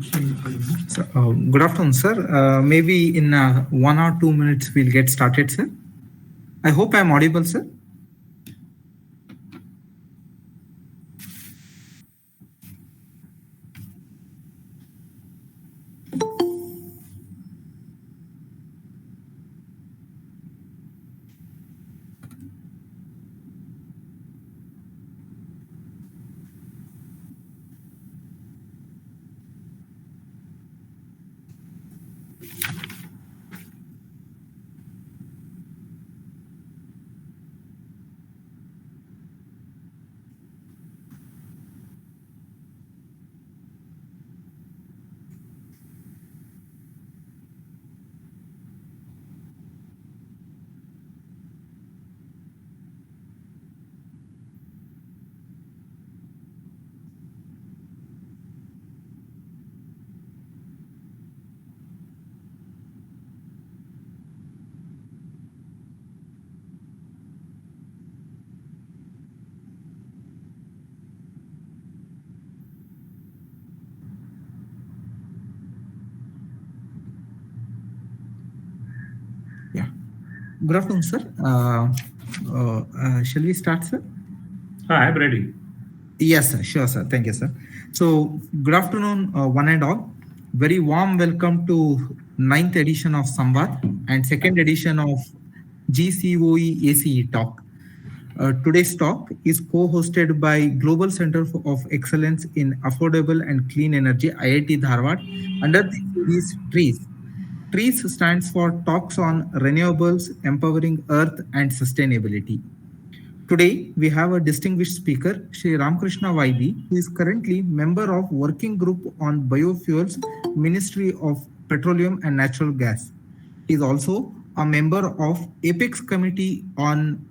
So, good afternoon, sir. Maybe in 1 or 2 minutes we'll get started, sir. I hope I'm audible, sir. Yeah. Good afternoon, sir. Shall we start, sir? I'm ready. Yes, sir. Sure, sir. Thank you, sir. So, good afternoon, one and all. Very warm welcome to 9th edition of SAMVAAD and 2nd edition of GCoE-ACE talk. Today's talk is co-hosted by Global Center of Excellence in Affordable and Clean Energy, IIT Dharwad, under the series TREES. TREES stands for Talks on Renewables, Empowering Earth and Sustainability. Today, we have a distinguished speaker, Shri Ramakrishna YB, who is currently member of Working Group on Biofuels, Ministry of Petroleum and Natural Gas. He is also a member of Apex Committee on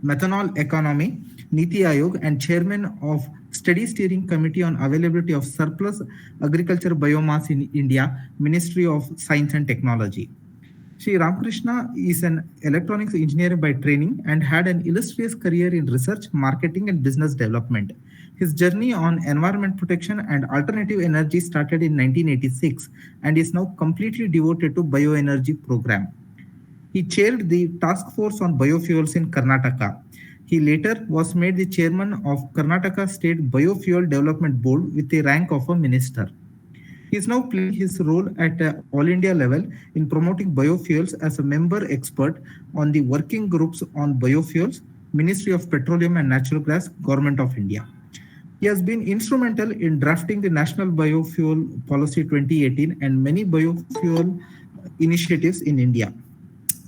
Methanol Economy, Niti Aayog, and chairman of Study Steering Committee on Availability of Surplus Agriculture Biomass in India, Ministry of Science and Technology. Shri Ramakrishna is an electronics engineer by training and had an illustrious career in research, marketing, and business development. His journey on environment protection and alternative energy started in 1986 and is now completely devoted to bioenergy program. He chaired the task force on biofuels in Karnataka. He later was made the chairman of Karnataka State Biofuel Development Board with the rank of a minister. He is now playing his role at all India level in promoting biofuels as a member expert on the working groups on biofuels, Ministry of Petroleum and Natural Gas, Government of India. He has been instrumental in drafting the National Biofuel Policy 2018 and many biofuel initiatives in India.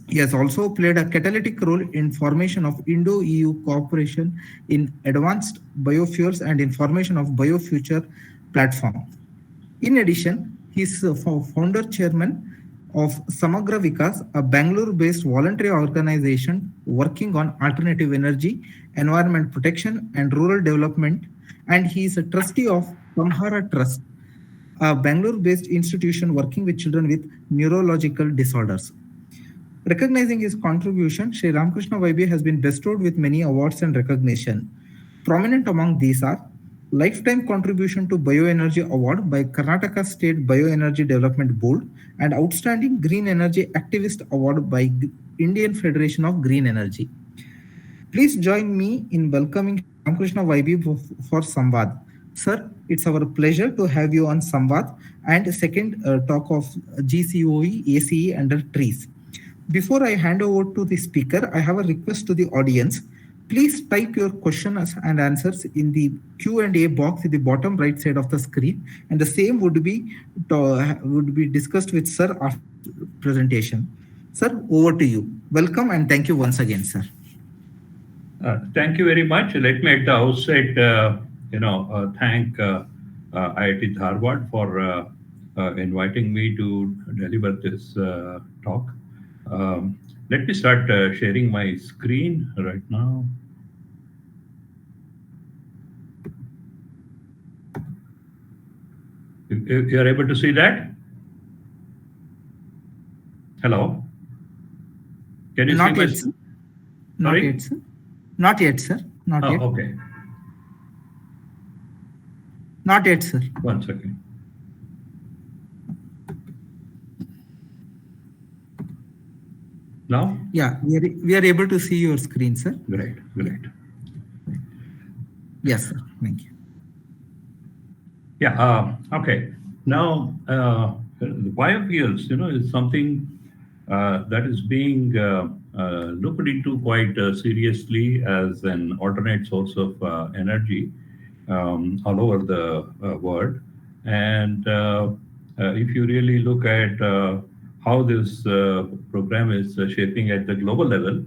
He has also played a catalytic role in formation of Indo-EU cooperation in advanced biofuels and in formation of BioFuture platform. In addition, he is founder chairman of Samagra Vikas, a Bangalore-based voluntary organization working on alternative energy, environment protection, and rural development. And he is a trustee of Samhara Trust, a Bangalore-based institution working with children with neurological disorders. Recognizing his contribution, Shri Ramakrishna YB has been bestowed with many awards and recognition. Prominent among these are Lifetime Contribution to Bioenergy Award by Karnataka State Bioenergy Development Board and Outstanding Green Energy Activist Award by Indian Federation of Green Energy. Please join me in welcoming Ramakrishna YB for SAMVAAD. Sir, it's our pleasure to have you on SAMVAAD and second talk of GCoE-ACE under TREES. Before I hand over to the speaker, I have a request to the audience. Please type your questions and answers in the Q&A box at the bottom right side of the screen, and the same would be discussed with Sir after presentation. Sir, over to you. Welcome and thank you once again, sir. Thank you very much. Let me at the outset, thank IIT Dharwad for inviting me to deliver this talk. Let me start sharing my screen right now. You are able to see that? Hello? Can you Not see yet, my... sir. Not Sorry? yet, sir. Not yet, sir. Not yet. Okay. Not yet, sir. 1 second. Now? Yeah, we are able to see your screen, sir. Great, Yeah. great. Yes, sir. Thank you. Yeah, okay. Now, the biofuels, is something that is being looked into quite seriously as an alternate source of energy all over the world. And if you really look at how this program is shaping at the global level,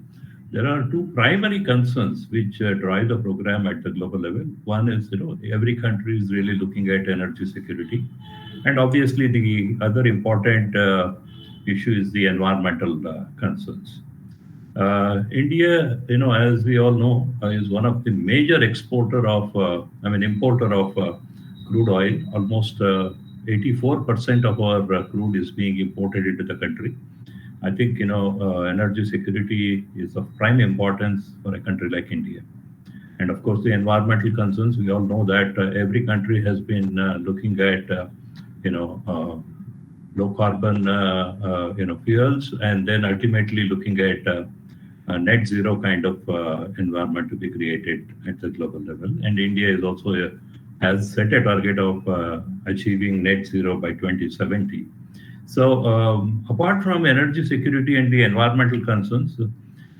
there are two primary concerns which drive the program at the global level. One is, every country is really looking at energy security, and obviously the other important issue is the environmental concerns. India, as we all know, is one of the major importer of crude oil. Almost 84% of our crude is being imported into the country. I think, energy security is of prime importance for a country like India. And of course, the environmental concerns, we all know that every country has been looking at, you know, uh, low carbon, fuels, and then ultimately looking at a net zero kind of environment to be created at the global level. And India is also has set a target of achieving net zero by 2070. So, apart from energy security and the environmental concerns,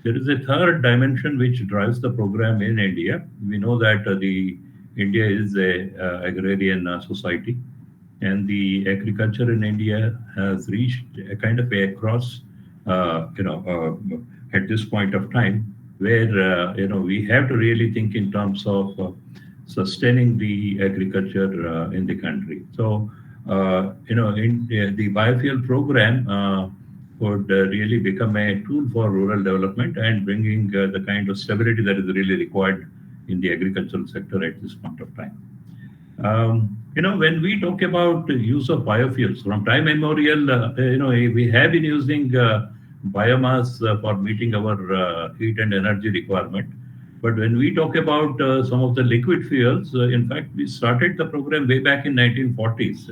there is a third dimension which drives the program in India. We know that the India is a agrarian society, and the agriculture in India has reached a kind of a cross, at this point of time, where we have to really think in terms of sustaining the agriculture in the country. So, the biofuel program would really become a tool for rural development and bringing the kind of stability that is really required in the agricultural sector at this point of time. When we talk about the use of biofuels from time immemorial, we have been using biomass for meeting our heat and energy requirement. But when we talk about some of the liquid fuels, in fact, we started the program way back in 1940s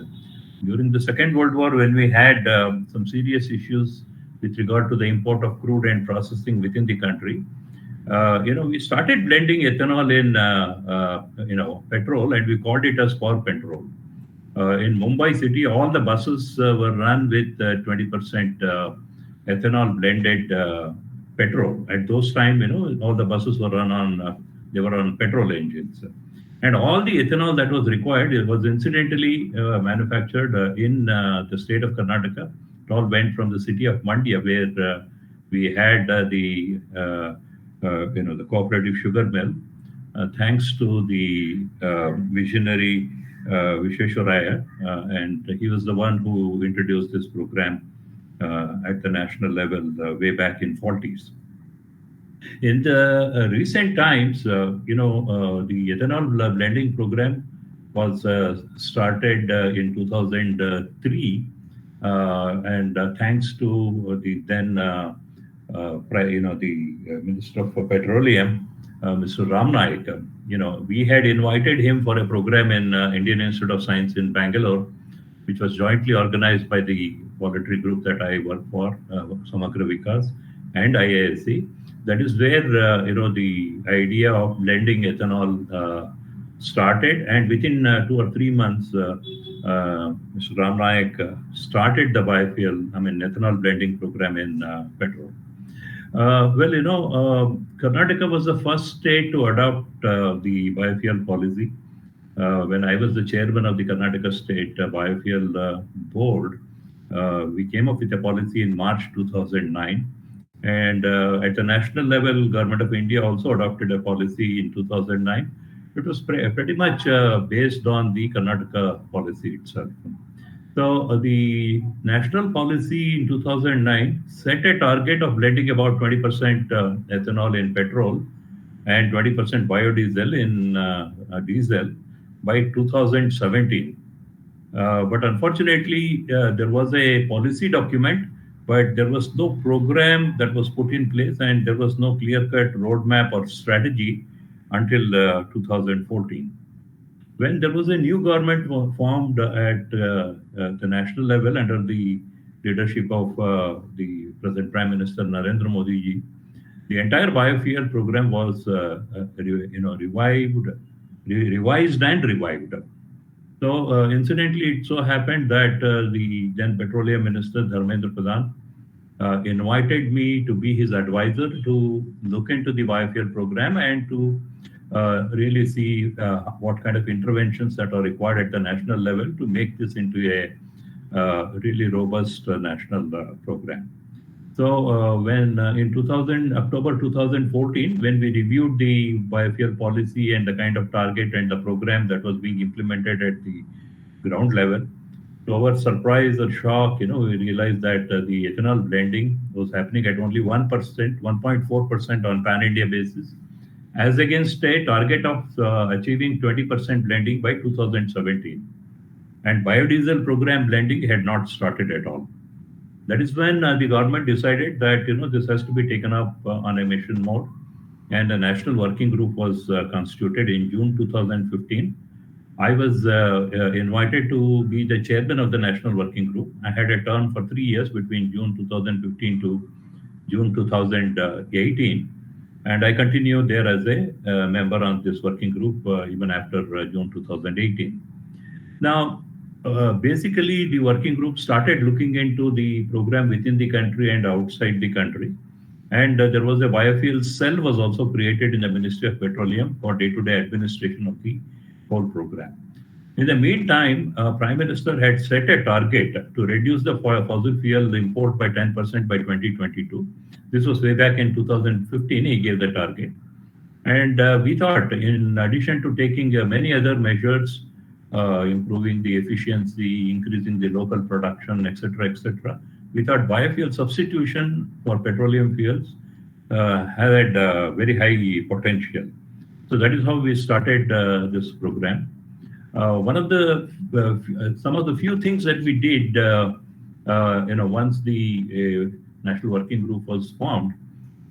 during the Second World War, when we had some serious issues with regard to the import of crude and processing within the country. We started blending ethanol in, petrol, and we called it as power petrol. In Mumbai city, all the buses were run with 20% ethanol blended petrol. At those time, all the buses were run on, they were on petrol engines. And all the ethanol that was required, it was incidentally manufactured in the state of Karnataka. It all went from the city of Mandya, where we had the cooperative sugar mill, thanks to the visionary Vishweswaraya, and he was the one who introduced this program at the national level way back in 40s. In the recent times, the ethanol blending program was started in 2003, and thanks to the then, the Minister of Petroleum, Mr. Ramnaik. We had invited him for a program in Indian Institute of Science in Bangalore, which was jointly organized by the voluntary group that I work for, Samagra Vikas and IISc. That is where the idea of blending ethanol started, and within 2 or 3 months, Mr. Ramnaik started the ethanol blending program in petrol. Karnataka was the first state to adopt the biofuel policy. When I was the chairman of the Karnataka State Biofuel Board, we came up with a policy in March 2009. And at the national level, Government of India also adopted a policy in 2009. It was pretty much based on the Karnataka policy itself. So the national policy in 2009 set a target of blending about 20% ethanol in petrol and 20% biodiesel in diesel by 2017. But unfortunately, there was a policy document, but there was no program that was put in place, and there was no clear-cut roadmap or strategy until 2014. When there was a new government formed at the national level under the leadership of the present Prime Minister Narendra Modi ji, the entire biofuel program was revised and revived. So, incidentally, it so happened that the then Petroleum Minister Dharmendra Pradhan invited me to be his advisor to look into the biofuel program and to really see what kind of interventions that are required at the national level to make this into a really robust national program. So when in 2000 October 2014, when we reviewed the biofuel policy and the kind of target and the program that was being implemented at the ground level, to our surprise or shock, we realized that the ethanol blending was happening at only 1%, 1.4% on pan-India basis, as against a target of achieving 20% blending by 2017. And biodiesel program blending had not started at all. That is when the government decided that this has to be taken up on a mission mode, and a national working group was constituted in June 2015. I was invited to be the chairman of the national working group. I had a term for 3 years between June 2015 to June 2018, and I continued there as a member on this working group even after June 2018. Now, basically, the working group started looking into the program within the country and outside the country. And there was a biofuel cell was also created in the Ministry of Petroleum for day-to-day administration of the whole program. In the meantime, Prime Minister had set a target to reduce the fossil fuel import by 10% by 2022. This was way back in 2015, he gave the target. And we thought, in addition to taking many other measures, improving the efficiency, increasing the local production, etc., etc., we thought biofuel substitution for petroleum fuels had very high potential. So that is how we started this program. One of the some of the few things that we did, once the national working group was formed,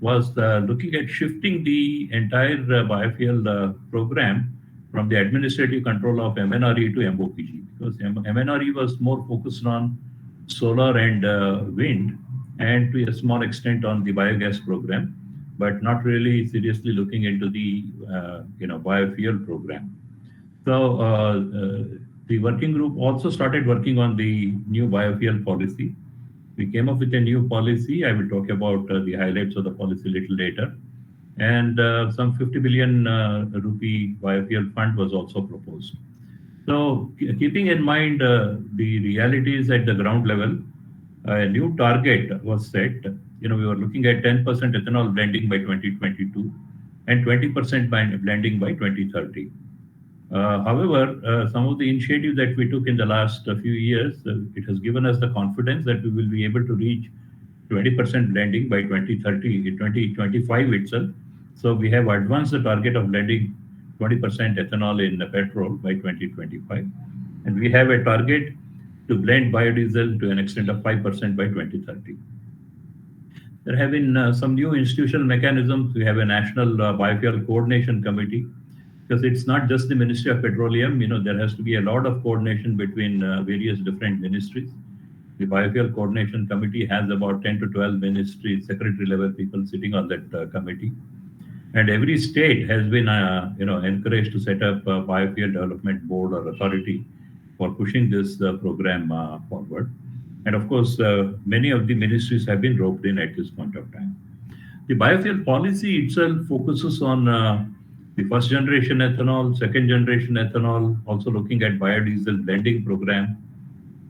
was looking at shifting the entire biofuel program from the administrative control of MNRE to MoP&G, because MNRE was more focused on solar and wind, and to a small extent on the biogas program, but not really seriously looking into the biofuel program. So the working group also started working on the new biofuel policy. We came up with a new policy. I will talk about the highlights of the policy a little later. And some 50 billion rupee biofuel fund was also proposed. So keeping in mind the realities at the ground level, a new target was set. We were looking at 10% ethanol blending by 2022 and 20% blending by 2030. However, some of the initiatives that we took in the last few years, it has given us the confidence that we will be able to reach 20% blending by 2030, 2025 itself. So we have advanced the target of blending 20% ethanol in petrol by 2025. And we have a target to blend biodiesel to an extent of 5% by 2030. There have been some new institutional mechanisms. We have a national biofuel coordination committee, because it's not just the Ministry of Petroleum. There has to be a lot of coordination between various different ministries. The Biofuel Coordination Committee has about 10 to 12 ministry secretary level people sitting on that committee. And every state has been encouraged to set up a biofuel development board or authority for pushing this program forward. And of course, many of the ministries have been roped in at this point of time. The biofuel policy itself focuses on the first generation ethanol, second generation ethanol, also looking at biodiesel blending program,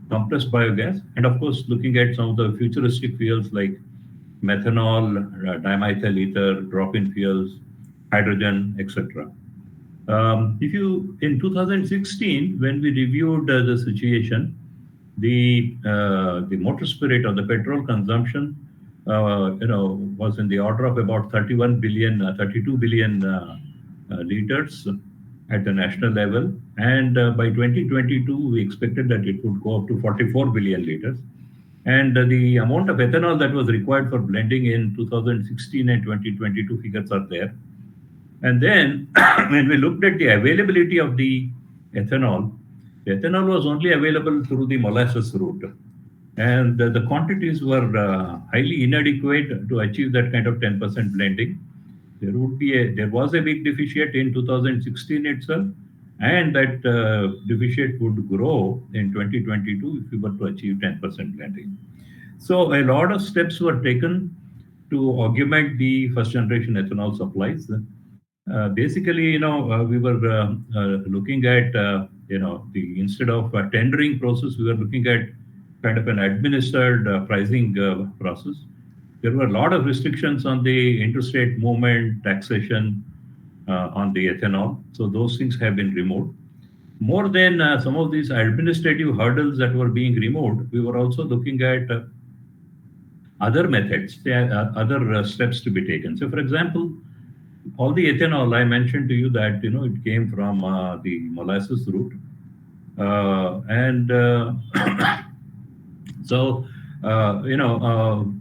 compressed biogas, and of course, looking at some of the futuristic fuels like methanol, dimethyl ether, drop-in fuels, hydrogen, etc. In 2016, when we reviewed the situation, the motor spirit or the petrol consumption, was in the order of about 32 billion liters at the national level, and by 2022, we expected that it would go up to 44 billion liters. And the amount of ethanol that was required for blending in 2016 and 2022 figures are there. And then when we looked at the availability of the ethanol was only available through the molasses route. and the quantities were highly inadequate to achieve that kind of 10% blending. There was a big deficit in 2016 itself, and that deficit would grow in 2022 if we were to achieve 10% blending. So a lot of steps were taken to augment the first generation ethanol supplies. Basically, we were looking at, the instead of a tendering process, we were looking at kind of an administered pricing process. There were a lot of restrictions on the interstate movement, taxation on the ethanol. So those things have been removed. More than some of these administrative hurdles that were being removed, we were also looking at other methods, other steps to be taken. So, for example, all the ethanol I mentioned to you that it came from the molasses route, and so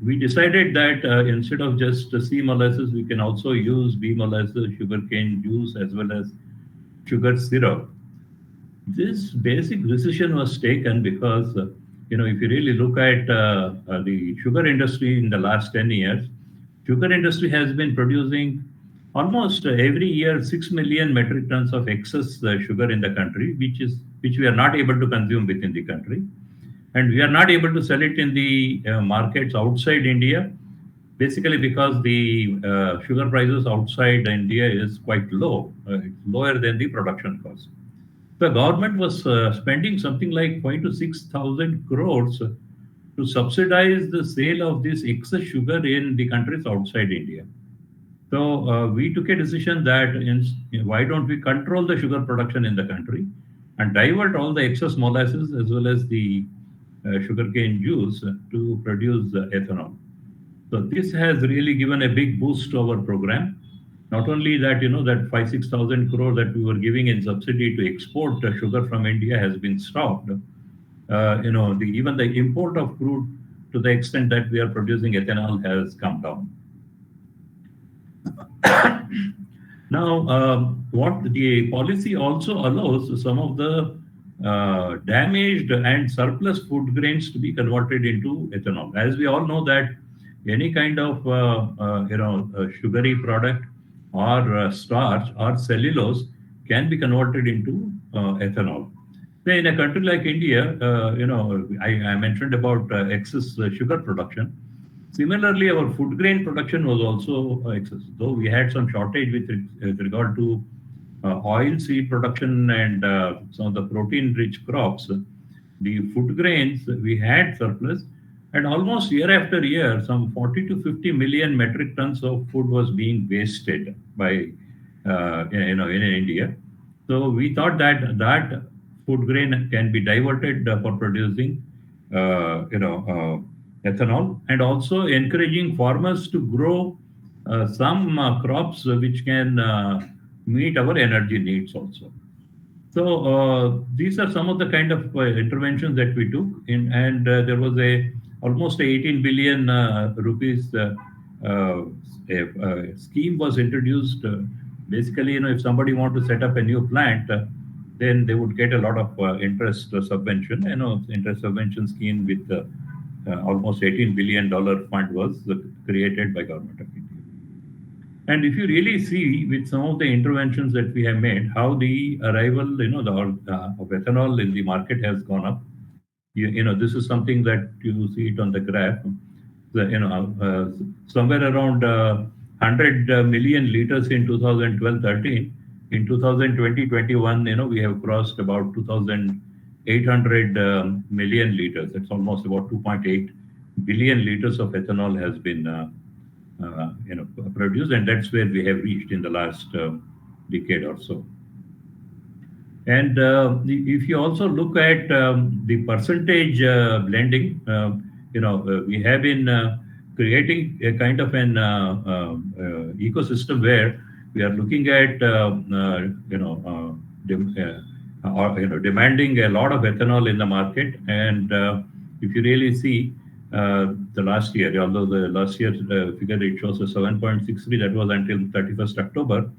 we decided that instead of just C molasses, we can also use B molasses, sugarcane juice, as well as sugar syrup. This basic decision was taken because, if you really look at the sugar industry in the last 10 years, sugar industry has been producing almost every year 6 million metric tons of excess sugar in the country, which we are not able to consume within the country. And we are not able to sell it in the markets outside India, basically because the sugar prices outside India is quite low. It's lower than the production cost. The government was spending something like 5 to 6,000 crores to subsidize the sale of this excess sugar in the countries outside India. So we took a decision that why don't we control the sugar production in the country and divert all the excess molasses as well as the sugarcane juice to produce ethanol. So this has really given a big boost to our program. Not only that, that 5-6,000 crore that we were giving in subsidy to export sugar from India has been stopped. Even the import of crude, to the extent that we are producing ethanol, has come down. Now, what the policy also allows some of the damaged and surplus food grains to be converted into ethanol. As we all know that any kind of sugary product or starch or cellulose can be converted into ethanol. So in a country like India, I mentioned about excess sugar production. Similarly, our food grain production was also excess, though we had some shortage with regard to oil seed production and some of the protein-rich crops. The food grains, we had surplus, and almost year after year, some 40 to 50 million metric tons of food was being wasted by, in India. So we thought that food grain can be diverted for producing, ethanol, and also encouraging farmers to grow some crops which can meet our energy needs also. So these are some of the kind of interventions that we took in, and there was almost 18 billion rupees scheme was introduced. Basically, if somebody want to set up a new plant, then they would get a lot of interest subvention. Interest subvention scheme with almost $18 billion fund was created by Government of India. And if you really see with some of the interventions that we have made, how the arrival, of ethanol in the market has gone up. This is something that you see it on the graph. Somewhere around 100 million liters in 2012-13. In 2020-21, we have crossed about 2,800 million liters. It's almost about 2.8 billion liters of ethanol has been produced, and that's where we have reached in the last decade or so. And if you also look at the percentage blending, we have been creating a kind of an ecosystem where we are looking at demanding a lot of ethanol in the market. And if you really see the last year, although the last year figure it shows a 7.63, that was until 31st October.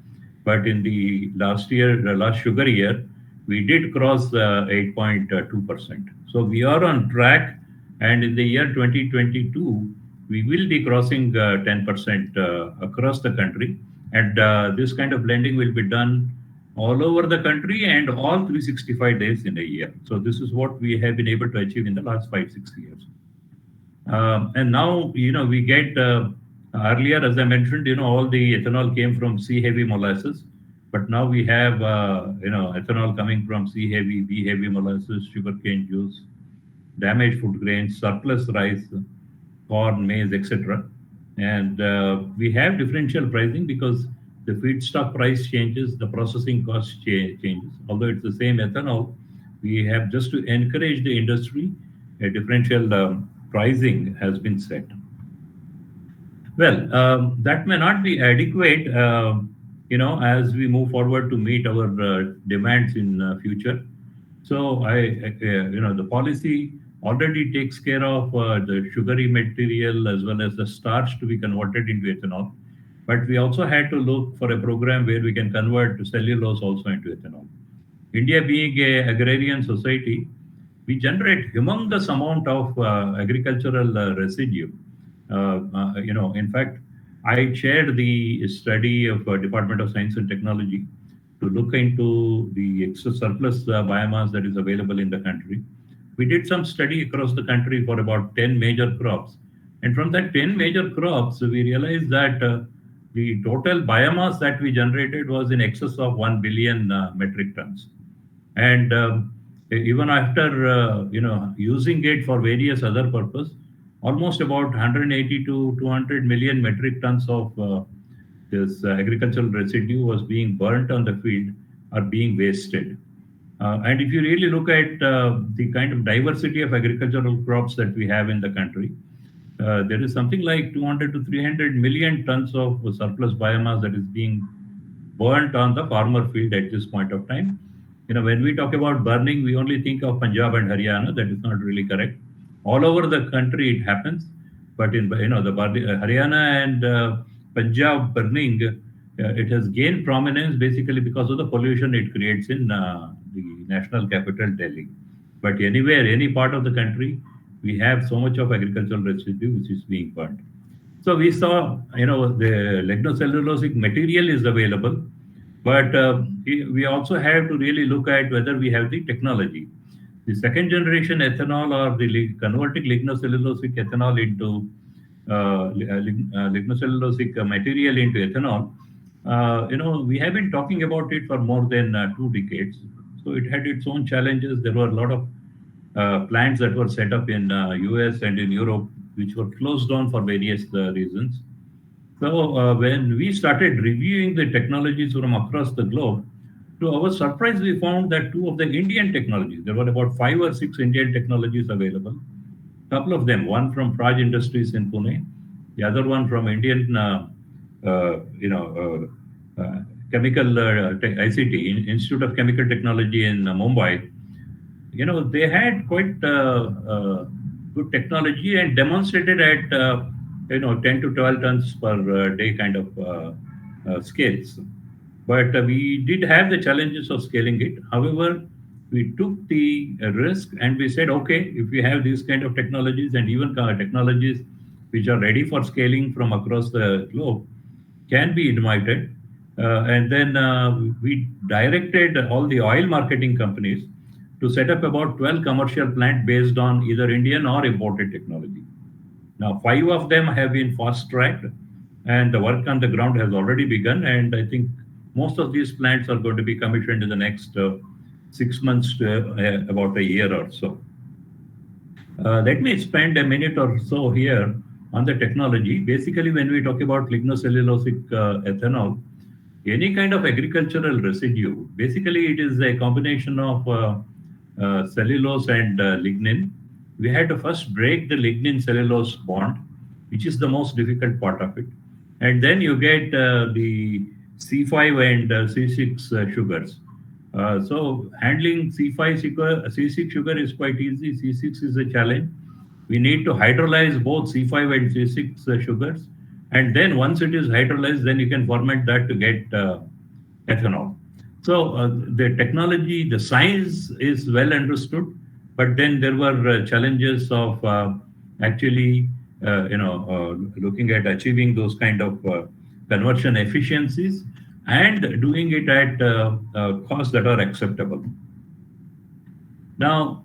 But in the last sugar year, we did cross 8.2%. So we are on track And in the year 2022, we will be crossing 10% across the country. And this kind of blending will be done all over the country and all 365 days in a year. So this is what we have been able to achieve in the last 5, 6 years. And now, we get earlier, as I mentioned, all the ethanol came from C heavy molasses, but now we have, ethanol coming from C heavy, B heavy molasses, sugarcane juice, damaged food grains, surplus rice, corn, maize, etc. And we have differential pricing because the feedstock price changes, the processing cost changes. Although it's the same ethanol, we have just to encourage the industry, a differential pricing has been set. Well, that may not be adequate, as we move forward to meet our demands in future. So the policy already takes care of the sugary material as well as the starch to be converted into ethanol. But we also had to look for a program where we can convert cellulose also into ethanol. India being a agrarian society, we generate humongous amount of agricultural residue. In fact, I chaired the study of Department of Science and Technology to look into the excess surplus biomass that is available in the country. We did some study across the country for about 10 major crops. And from that 10 major crops, we realized that the total biomass that we generated was in excess of 1 billion metric tons. And even after using it for various other purpose, almost about 180 to 200 million metric tons of this agricultural residue was being burnt on the field or being wasted. And if you really look at the kind of diversity of agricultural crops that we have in the country, there is something like 200 to 300 million tons of surplus biomass that is being burnt on the farmer field at this point of time. When we talk about burning, we only think of Punjab and Haryana. That is not really correct. All over the country it happens, but in the Haryana and Punjab burning, it has gained prominence basically because of the pollution it creates in the national capital Delhi. But anywhere, any part of the country, we have so much of agricultural residue which is being burnt. So we saw, the lignocellulosic material is available, but we also have to really look at whether we have the technology. The second generation ethanol or the converting lignocellulosic ethanol into lignocellulosic material into ethanol, we have been talking about it for more than 2 decades. So it had its own challenges. There were a lot of plants that were set up in US and in Europe, which were closed down for various reasons. So when we started reviewing the technologies from across the globe, to our surprise, we found that two of the Indian technologies, there were about 5 or 6 Indian technologies available. Couple of them, one from Praj Industries in Pune, the other one from Indian, chemical ICT, Institute of Chemical Technology in Mumbai. They had quite good technology and demonstrated at 10 to 12 tons per day kind of scales. But we did have the challenges of scaling it. However, we took the risk and we said, okay, if we have these kind of technologies and even technologies which are ready for scaling from across the globe can be invited. And then we directed all the oil marketing companies to set up about 12 commercial plants based on either Indian or imported technology. Now, 5 of them have been fast-tracked, and the work on the ground has already begun. And I think most of these plants are going to be commissioned in the next 6 months to about a year or so. Let me spend a minute or so here on the technology. Basically, when we talk about lignocellulosic ethanol, any kind of agricultural residue, basically it is a combination of cellulose and lignin. We had to first break the lignin cellulose bond, which is the most difficult part of it. And then you get the C5 and C6 sugars. So handling C5 sugar, C6 sugar is quite easy. C6 is a challenge. We need to hydrolyze both C5 and C6 sugars. And then once it is hydrolyzed, then you can ferment that to get ethanol. So the technology, the science is well understood. but then there were challenges of actually, looking at achieving those kind of conversion efficiencies and doing it at costs that are acceptable. Now,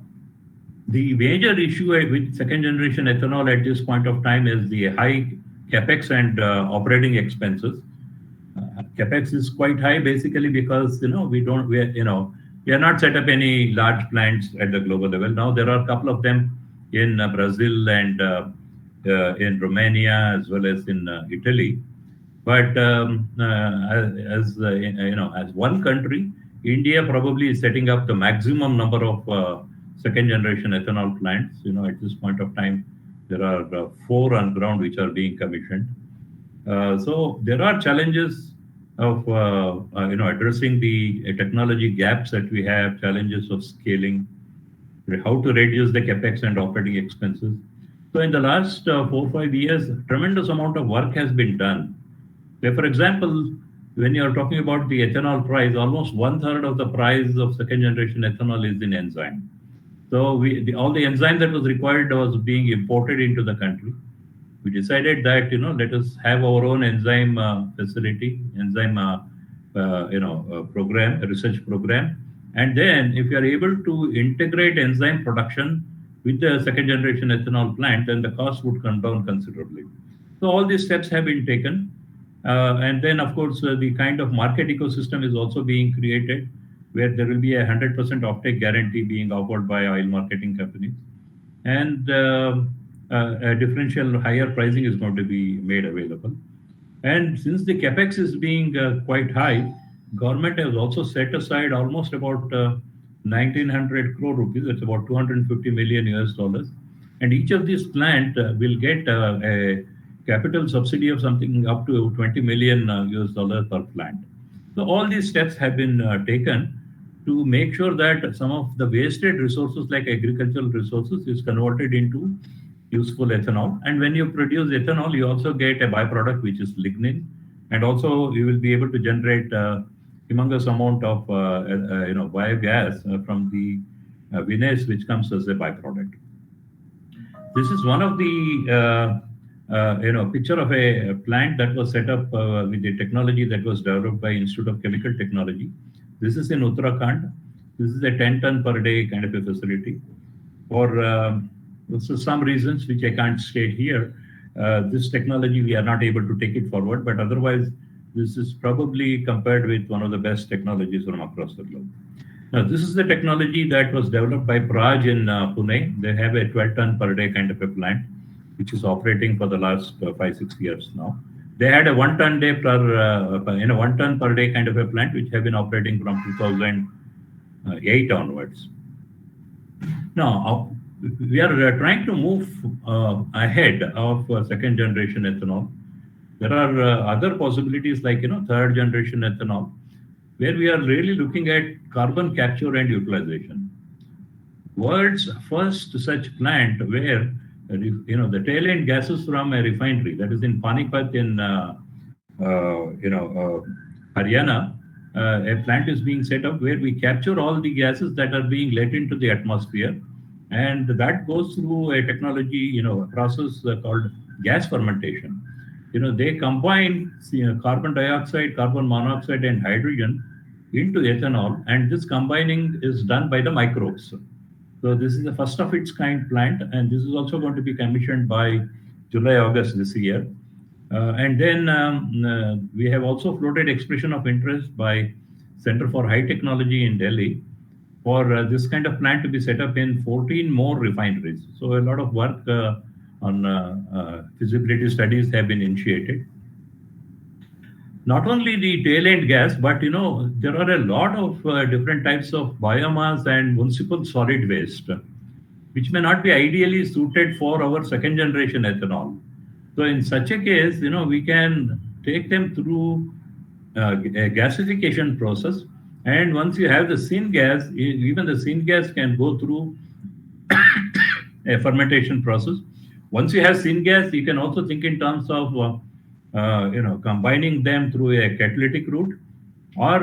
the major issue with second generation ethanol at this point of time is the high capex and operating expenses. Capex is quite high basically because we are not set up any large plants at the global level. Now there are a couple of them in Brazil and in Romania as well as in Italy. But as one country, India probably is setting up the maximum number of second generation ethanol plants. At this point of time, there are 4 on ground which are being commissioned. So there are challenges of addressing the technology gaps that we have, challenges of scaling, how to reduce the capex and operating expenses. So in the last 4-5 years, tremendous amount of work has been done. So for example, when you are talking about the ethanol price, almost 1/3 of the price of second generation ethanol is in enzyme. So all the enzyme that was required was being imported into the country. We decided that let us have our own enzyme facility, enzyme program, a research program, and then if you are able to integrate enzyme production with the second generation ethanol plant, then the cost would come down considerably. So all these steps have been taken, and then of course the kind of market ecosystem is also being created, where there will be a 100% offtake guarantee being offered by oil marketing companies, and a differential higher pricing is going to be made available. And since the capex is being quite high, government has also set aside almost about 1900 crore rupees. That's about 250 million US dollars. And each of these plant will get a capital subsidy of something up to 20 million US dollars per plant. So all these steps have been taken to make sure that some of the wasted resources like agricultural resources is converted into useful ethanol. And when you produce ethanol, you also get a byproduct, which is lignin. And also you will be able to generate humongous amount of biogas from the vinasse, which comes as a byproduct. This is one of the picture of a plant that was set up with the technology that was developed by Institute of Chemical Technology. This is in Uttarakhand. This is a 10 ton per day kind of a facility. For some reasons which I can't state here, this technology we are not able to take it forward. But otherwise, this is probably compared with one of the best technologies from across the globe. Now, this is the technology that was developed by Praj in Pune. They have a 12 ton per day kind of a plant, which is operating for the last 5-6 years now. They had a 1 ton day per 1 ton per day kind of a plant, which have been operating from 2008 onwards. Now, we are trying to move ahead of second generation ethanol. There are other possibilities like third generation ethanol, where we are really looking at carbon capture and utilization. World's first such plant where the tail end gases from a refinery, that is in Panipat in Haryana, a plant is being set up where we capture all the gases that are being let into the atmosphere, and that goes through a technology, a process called gas fermentation. They combine carbon dioxide, carbon monoxide, and hydrogen into ethanol, and this combining is done by the microbes. So this is the first of its kind plant, and this is also going to be commissioned by July, August this year. And then we have also floated expression of interest by Center for High Technology in Delhi for this kind of plant to be set up in 14 more refineries. So a lot of work on feasibility studies have been initiated. Not only the tail end gas, but there are a lot of different types of biomass and municipal solid waste, which may not be ideally suited for our second generation ethanol. So in such a case, we can take them through a gasification process. And once you have the syngas, even the syngas can go through a fermentation process. Once you have syngas, you can also think in terms of combining them through a catalytic route, or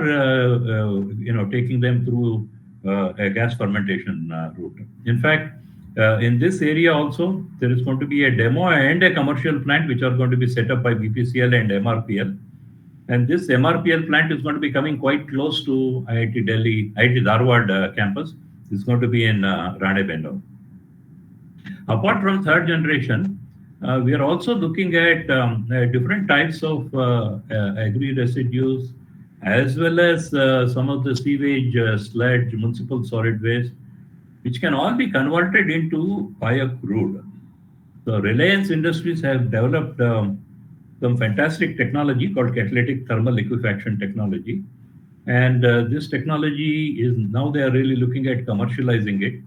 taking them through a gas fermentation route. In fact, in this area also, there is going to be a demo and a commercial plant which are going to be set up by BPCL and MRPL. And this MRPL plant is going to be coming quite close to IIT Delhi, IIT Dharwad campus. It's going to be in Ranebennur. Apart from third generation, we are also looking at different types of agri residues, as well as some of the sewage, sludge, municipal solid waste, which can all be converted into biocrude. So Reliance Industries have developed some fantastic technology called catalytic thermal liquefaction technology. And this technology is now they are really looking at commercializing it.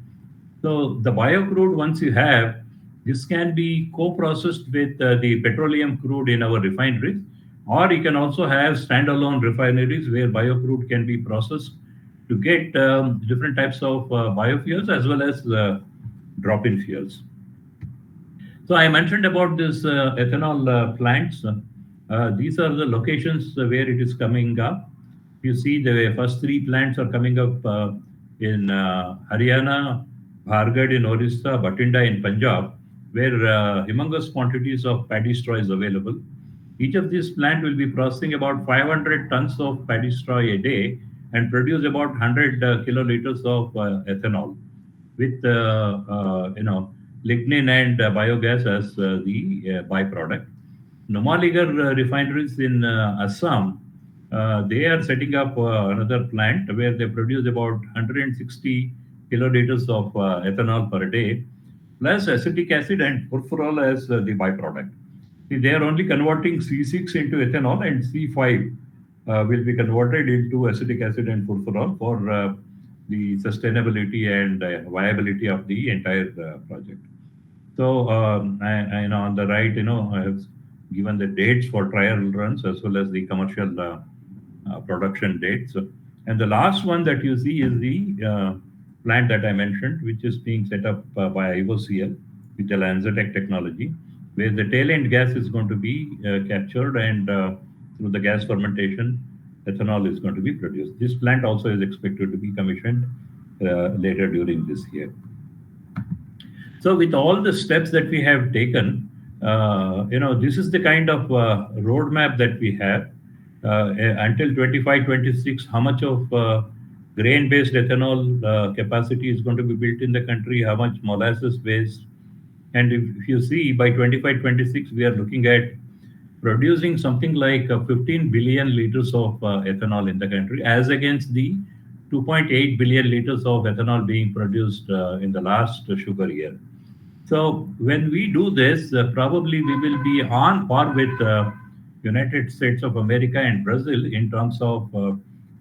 So the biocrude, once you have, this can be co-processed with the petroleum crude in our refineries, or you can also have standalone refineries where biocrude can be processed to get different types of biofuels as well as drop-in fuels. So I mentioned about this ethanol plants. These are the locations where it is coming up. You see the first three plants are coming up in Haryana, Bhargad in Orissa, Bathinda in Punjab, where humongous quantities of paddy straw is available. Each of these plants will be processing about 500 tons of paddy straw a day and produce about 100 kiloliters of ethanol with lignin and biogas as the byproduct. Numaligarh refineries in Assam, they are setting up another plant where they produce about 160 kiloliters of ethanol per day, plus acetic acid and furfural as the byproduct. See, they are only converting C6 into ethanol, and C5 will be converted into acetic acid and furfural for the sustainability and viability of the entire project. So, on the right, I have given the dates for trial runs as well as the commercial production dates. And the last one that you see is the plant that I mentioned, which is being set up by IOCL with the LanzaTech technology, where the tail end gas is going to be captured and through the gas fermentation, ethanol is going to be produced. This plant also is expected to be commissioned later during this year. So with all the steps that we have taken, this is the kind of roadmap that we have until 25-26. How much of grain-based ethanol capacity is going to be built in the country? How much molasses-based? And if you see, by 25-26, we are looking at producing something like 15 billion liters of ethanol in the country, as against the 2.8 billion liters of ethanol being produced in the last sugar year. So when we do this, probably we will be on par with United States of America and Brazil in terms of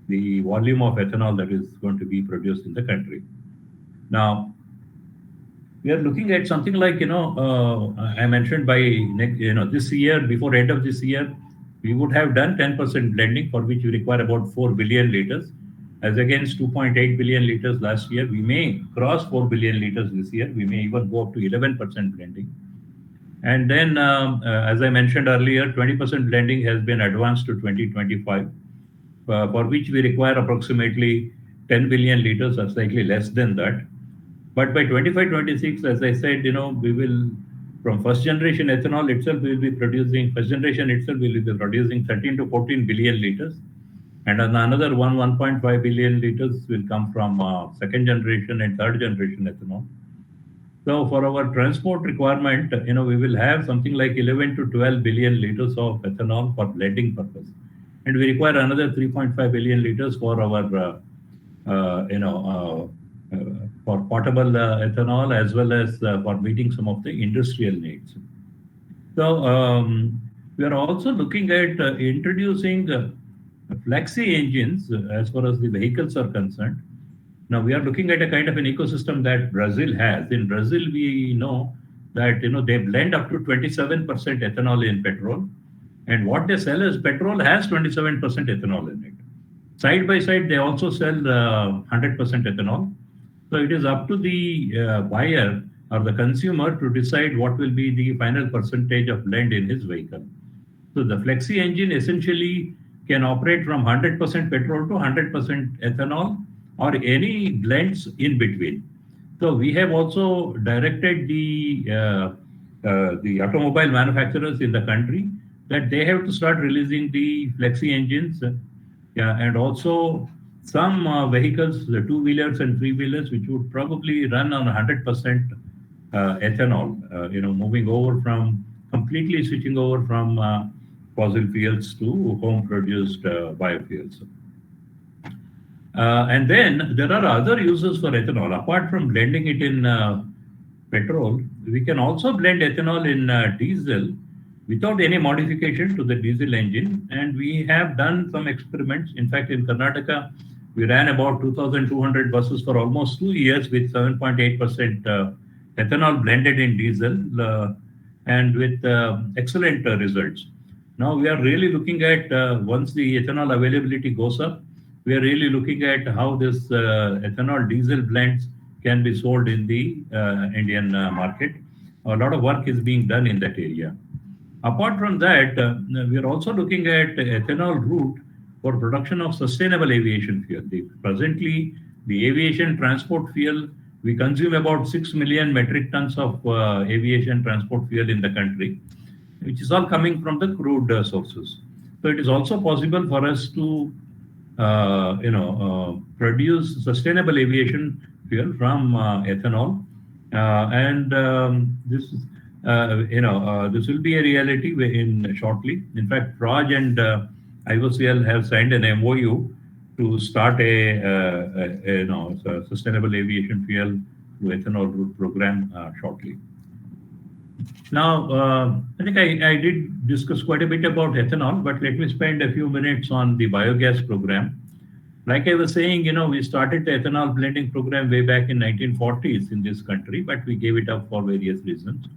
the volume of ethanol that is going to be produced in the country. Now, we are looking at something like, I mentioned by next, this year, before end of this year, we would have done 10% blending, for which we require about 4 billion liters. As against 2.8 billion liters last year, we may cross 4 billion liters this year. We may even go up to 11% blending. And then, as I mentioned earlier, 20% blending has been advanced to 2025, for which we require approximately 10 billion liters, or slightly less than that. But by 25-26, as I said, we will, from first generation ethanol itself, we will be producing, first generation itself will be producing 13 to 14 billion liters. And another 1.5 billion liters will come from second generation and third generation ethanol. So for our transport requirement, we will have something like 11 to 12 billion liters of ethanol for blending purpose. And we require another 3.5 billion liters for our, for portable ethanol, as well as for meeting some of the industrial needs. So we are also looking at introducing flexi engines as far as the vehicles are concerned. Now we are looking at a kind of an ecosystem that Brazil has. In Brazil, we know that they blend up to 27% ethanol in petrol, and what they sell as petrol has 27% ethanol in it. Side by side, they also sell 100% ethanol. So it is up to the buyer or the consumer to decide what will be the final percentage of blend in his vehicle. So the flexi engine essentially can operate from 100% petrol to 100% ethanol, or any blends in between. So we have also directed the automobile manufacturers in the country that they have to start releasing the flexi engines, yeah, and also some vehicles, the two-wheelers and three-wheelers, which would probably run on 100% ethanol. Moving over from completely switching over from fossil fuels to home-produced biofuels. And then there are other uses for ethanol. Apart from blending it in petrol, we can also blend ethanol in diesel without any modification to the diesel engine. And we have done some experiments. In fact, in Karnataka, we ran about 2,200 buses for almost 2 years with 7.8% ethanol blended in diesel and with excellent results. Now we are really looking at once the ethanol availability goes up, we are really looking at how this ethanol diesel blends can be sold in the Indian market. A lot of work is being done in that area. Apart from that, we are also looking at ethanol route for production of sustainable aviation fuel. Presently, the aviation transport fuel, we consume about 6 million metric tons of aviation transport fuel in the country, which is all coming from the crude sources. So it is also possible for us to produce sustainable aviation fuel from ethanol, and this will be a reality in shortly. In fact, Raj and IOCL have signed an MOU to start a sustainable aviation fuel to ethanol route program shortly. Now, I think I did discuss quite a bit about ethanol, but let me spend a few minutes on the biogas program. Like I was saying, we started the ethanol blending program way back in 1940s in this country, but we gave it up for various reasons.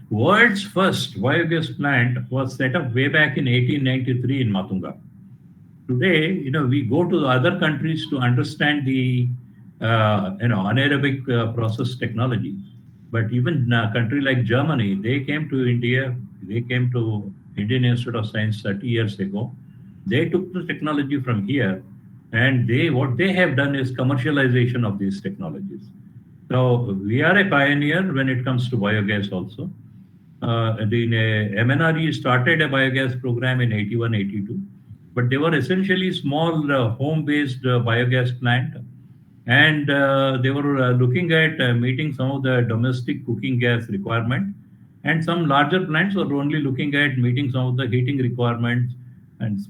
World's first biogas plant was set up way back in 1893 in Matunga. Today, we go to other countries to understand the anaerobic process technology. But even a country like Germany, they came to India, they came to Indian Institute of Science 30 years ago. They took the technology from here, and what they have done is commercialization of these technologies. So we are a pioneer when it comes to biogas also. The MNRE started a biogas program in 81, 82, but they were essentially small home-based biogas plant, and they were looking at meeting some of the domestic cooking gas requirement, and some larger plants were only looking at meeting some of the heating requirements and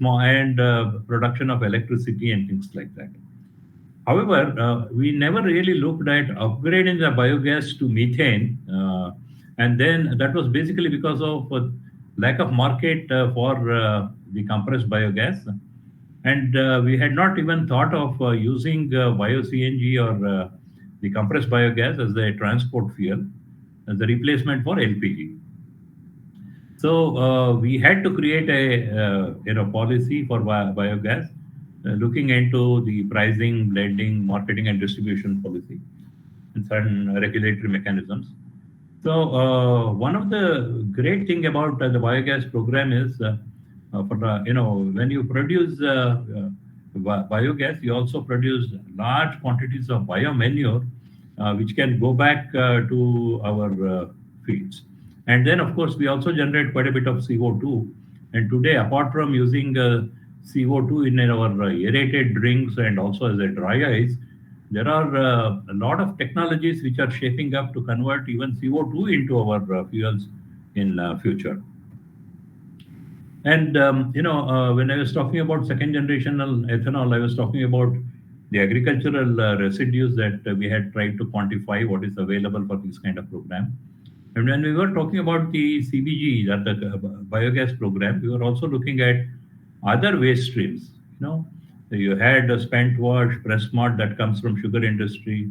production of electricity and things like that. However, we never really looked at upgrading the biogas to methane, and then that was basically because of lack of market for the compressed biogas. And we had not even thought of using bio-CNG or the compressed biogas as a transport fuel, as a replacement for LPG. So we had to create a policy for biogas, looking into the pricing, blending, marketing, and distribution policy, and certain regulatory mechanisms. So one of the great thing about the biogas program is, when you produce biogas, you also produce large quantities of biomanure, which can go back to our fields. And then, of course, we also generate quite a bit of CO2. And today, apart from using CO2 in our aerated drinks and also as a dry ice, there are a lot of technologies which are shaping up to convert even CO2 into our fuels in future. And, when I was talking about second generational ethanol, I was talking about the agricultural residues that we had tried to quantify what is available for this kind of program. And when we were talking about the CBG, that the biogas program, we were also looking at other waste streams. You had a spent wash, press mud that comes from sugar industry,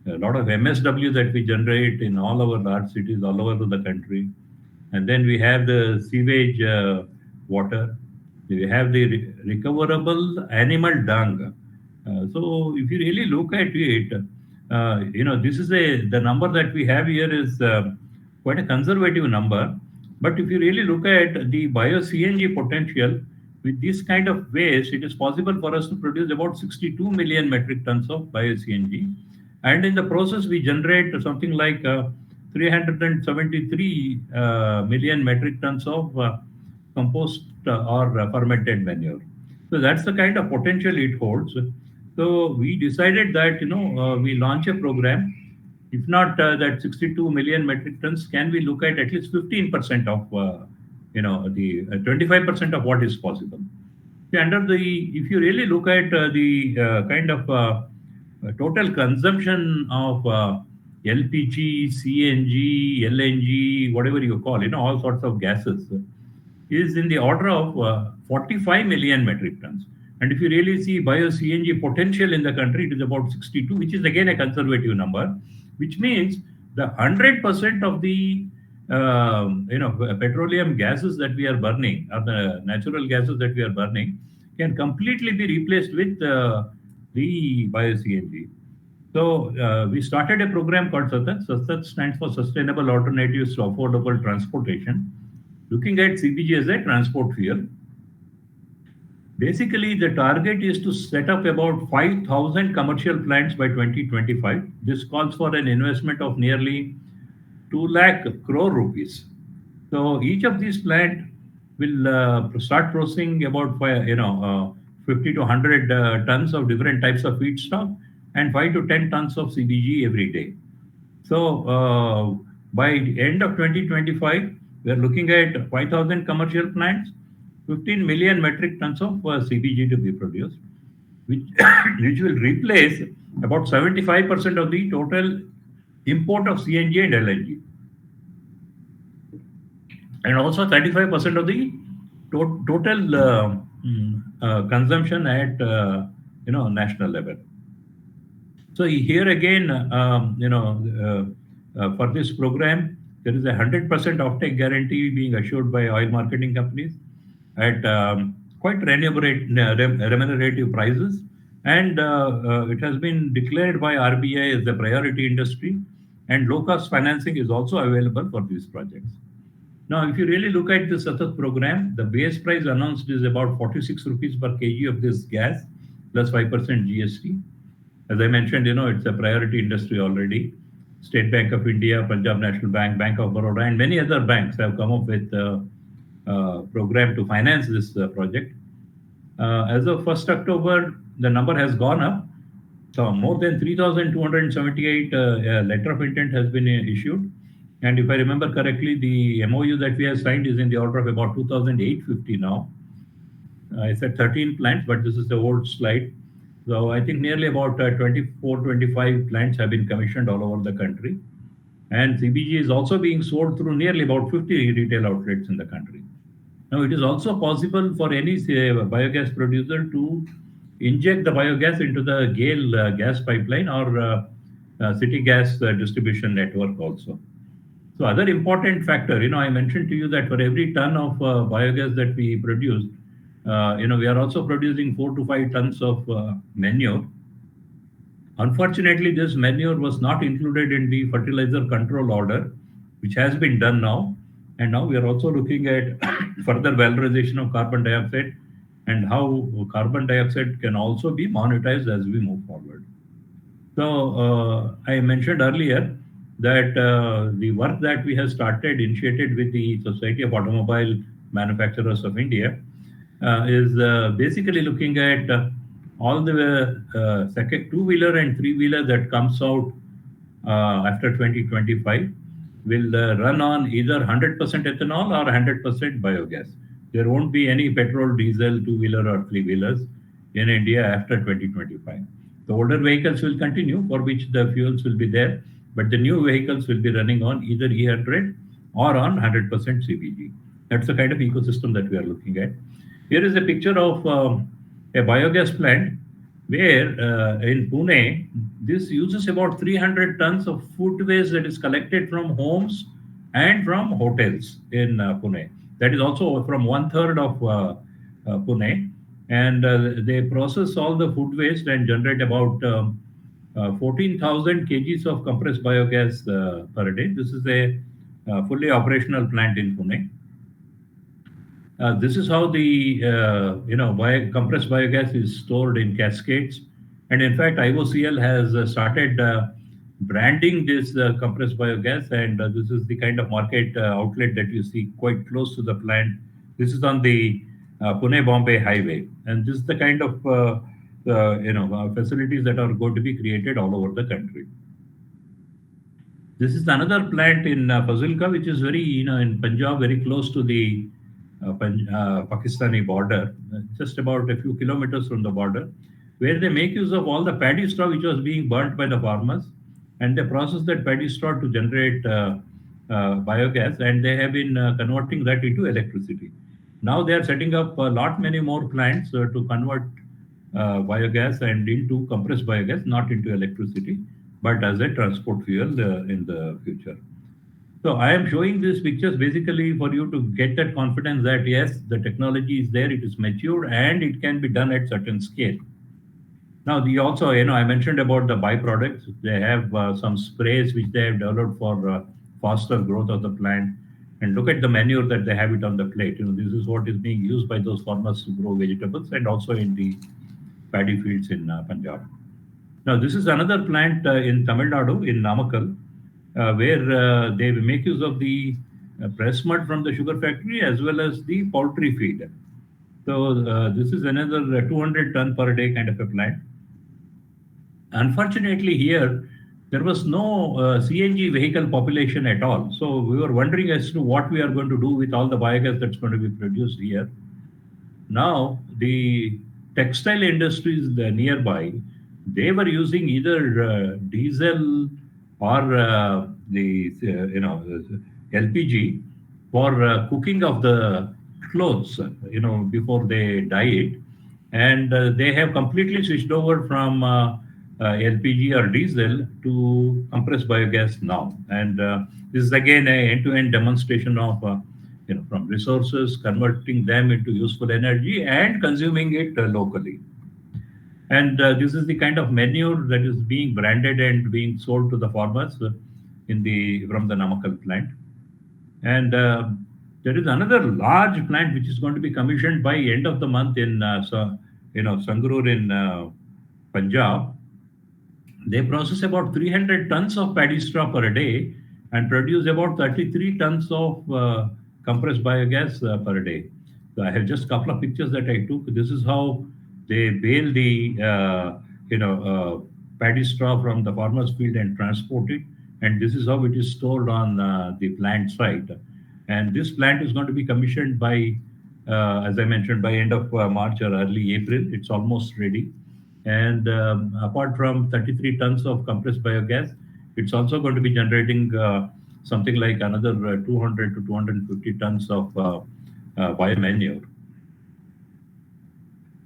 a lot of MSW that we generate in all our large cities all over the country. And then we have the sewage water. We have the recoverable animal dung. So if you really look at it, this is the number that we have here is quite a conservative number. But if you really look at the bio-CNG potential, with this kind of waste, it is possible for us to produce about 62 million metric tons of bio-CNG. And in the process, we generate something like 373 million metric tons of compost or fermented manure. So that's the kind of potential it holds. So we decided that we launch a program. If not that 62 million metric tons, can we look at least 15% of the 25% of what is possible? See, if you really look at the kind of total consumption of LPG, CNG, LNG, whatever you call, all sorts of gases, is in the order of 45 million metric tons. And if you really see bio-CNG potential in the country, it is about 62, which is again a conservative number, which means the 100% of the petroleum gases that we are burning, or the natural gases that we are burning, can completely be replaced with the bio-CNG. So we started a program called SATAT. SATAT stands for Sustainable Alternatives to Affordable Transportation, looking at CBG as a transport fuel. Basically, the target is to set up about 5,000 commercial plants by 2025. This calls for an investment of nearly 2 lakh crore rupees. So each of these plants will start processing about 50 to 100 tons of different types of feedstock and 5 to 10 tons of CBG every day. So by the end of 2025, we are looking at 5,000 commercial plants, 15 million metric tons of CBG to be produced, which, which will replace about 75% of the total import of CNG and LNG, and also 35% of the total consumption at national level. So here again, for this program, there is a 100% offtake guarantee being assured by oil marketing companies at quite remunerative prices, and it has been declared by RBI as the priority industry, and low-cost financing is also available for these projects. Now, if you really look at the SATAT program, the base price announced is about 46 rupees per kg of this gas, plus 5% GST. As I mentioned, it's a priority industry already. State Bank of India, Punjab National Bank, Bank of Baroda, and many other banks have come up with a program to finance this project. As of 1st October, the number has gone up. So more than 3,278 letter of intent has been issued. And if I remember correctly, the MOU that we have signed is in the order of about 2,850 now. I said 13 plants, but this is the old slide. So I think nearly about 24, 25 plants have been commissioned all over the country. And CBG is also being sold through nearly about 50 retail outlets in the country. Now, it is also possible for any biogas producer to inject the biogas into the GAIL gas pipeline or city gas distribution network also. So other important factor, I mentioned to you that for every ton of biogas that we produce, we are also producing 4 to 5 tons of manure. Unfortunately, this manure was not included in the fertilizer control order, which has been done now. And now we are also looking at further valorization of carbon dioxide and how carbon dioxide can also be monetized as we move forward. So I mentioned earlier that the work that we have initiated with the Society of Automobile Manufacturers of India, is basically looking at all the second two-wheeler and three-wheeler that comes out after 2025 will run on either 100% ethanol or 100% biogas. There won't be any petrol, diesel, two-wheeler or three-wheelers in India after 2025. The older vehicles will continue, for which the fuels will be there, but the new vehicles will be running on either E100 or on 100% CBG. That's the kind of ecosystem that we are looking at. Here is a picture of a biogas plant where in Pune, this uses about 300 tons of food waste that is collected from homes and from hotels in Pune. That is also from 1/3 of Pune. And they process all the food waste and generate about 14,000 kgs of compressed biogas per day. This is a fully operational plant in Pune. This is how the compressed biogas is stored in cascades, and in fact, IOCL has started branding this compressed biogas, and this is the kind of market outlet that you see quite close to the plant. This is on the Pune Bombay highway, and this is the kind of facilities that are going to be created all over the country. This is another plant in Fazilka, which is very, in Punjab, very close to the Pakistani border, just about a few kilometers from the border, where they make use of all the paddy straw which was being burnt by the farmers, and they process that paddy straw to generate biogas, and they have been converting that into electricity. Now they are setting up a lot many more plants to convert biogas and into compressed biogas, not into electricity, but as a transport fuel in the future. So I am showing these pictures basically for you to get that confidence that yes, the technology is there, it is mature, and it can be done at certain scale. Now, the also, I mentioned about the byproducts. They have some sprays which they have developed for faster growth of the plant. And look at the manure that they have it on the plate. This is what is being used by those farmers to grow vegetables and also in the paddy fields in Punjab. Now, this is another plant in Tamil Nadu, in Namakkal, where they make use of the press mud from the sugar factory as well as the poultry feed. So this is another 200 ton per day kind of a plant. Unfortunately, here there was no CNG vehicle population at all. So we were wondering as to what we are going to do with all the biogas that's going to be produced here. Now the textile industries nearby, they were using either diesel or the LPG for cooking of the clothes, before they dye it, and they have completely switched over from LPG or diesel to compressed biogas now. And this is again a end-to-end demonstration of from resources, converting them into useful energy and consuming it locally. And this is the kind of manure that is being branded and being sold to the farmers from the Namakkal plant. And there is another large plant which is going to be commissioned by end of the month in Sangrur in Punjab. They process about 300 tons of paddy straw per day and produce about 33 tons of compressed biogas per day. So I have just a couple of pictures that I took. This is how they bale the paddy straw from the farmer's field and transport it, and this is how it is stored on the plant site. And this plant is going to be commissioned by, as I mentioned, by end of March or early April. It's almost ready. And apart from 33 tons of compressed biogas, it's also going to be generating something like another 200 to 250 tons of biomanure.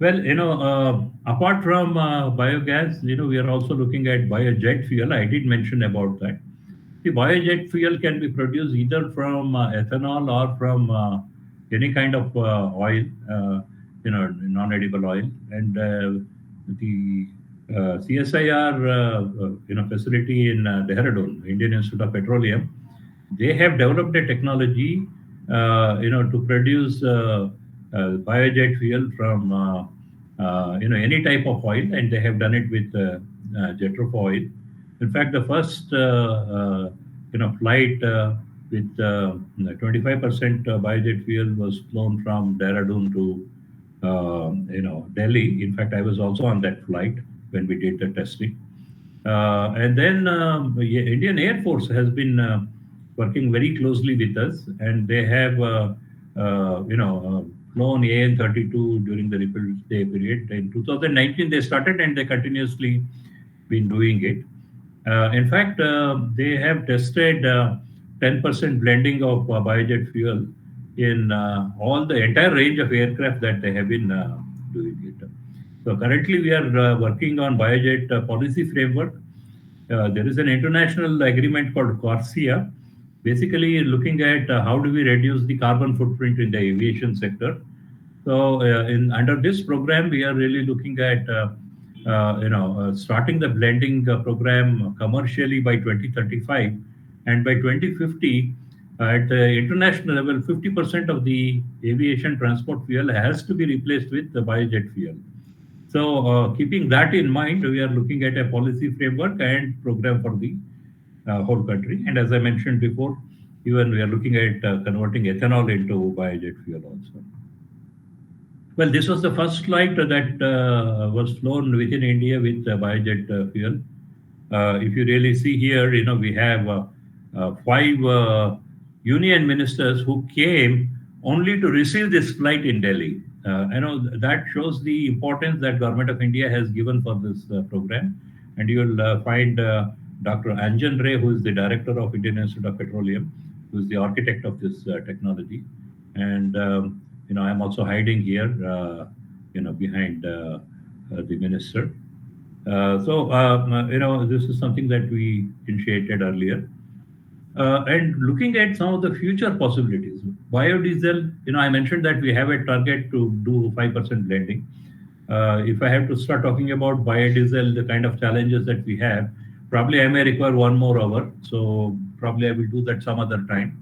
Well, apart from biogas, we are also looking at biojet fuel. I did mention about that. The biojet fuel can be produced either from ethanol or from any kind of oil, non-edible oil. And the CSIR, facility in Dehradun, Indian Institute of Petroleum, they have developed a technology, to produce biojet fuel from, any type of oil, and they have done it with jet oil. In fact, the first, flight with 25% biojet fuel was flown from Dehradun to Delhi. In fact, I was also on that flight when we did the testing. And then Indian Air Force has been working very closely with us, and they have, flown AN-32 during the Republic Day period. In 2019, they started, and they continuously been doing it. In fact, they have tested 10% blending of biojet fuel in all the entire range of aircraft that they have been doing it. So currently we are working on biojet policy framework. There is an international agreement called CORSIA, basically looking at how do we reduce the carbon footprint in the aviation sector. So under this program, we are really looking at starting the blending program commercially by 2035, and by 2050 At the international level, 50% of the aviation transport fuel has to be replaced with the biojet fuel. So, keeping that in mind, we are looking at a policy framework and program for the whole country. And as I mentioned before, even we are looking at converting ethanol into biojet fuel also. Well, this was the first flight that was flown within India with biojet fuel. If you really see here, we have five union ministers who came only to receive this flight in Delhi. That shows the importance that Government of India has given for this program. And you will find Dr. Anjan Ray, who is the director of Indian Institute of Petroleum, who is the architect of this technology. And I'm also hiding here, behind the minister. This is something that we initiated earlier. And looking at some of the future possibilities, biodiesel, I mentioned that we have a target to do 5% blending. If I have to start talking about biodiesel, the kind of challenges that we have, probably I may require 1 more hour. So probably I will do that some other time.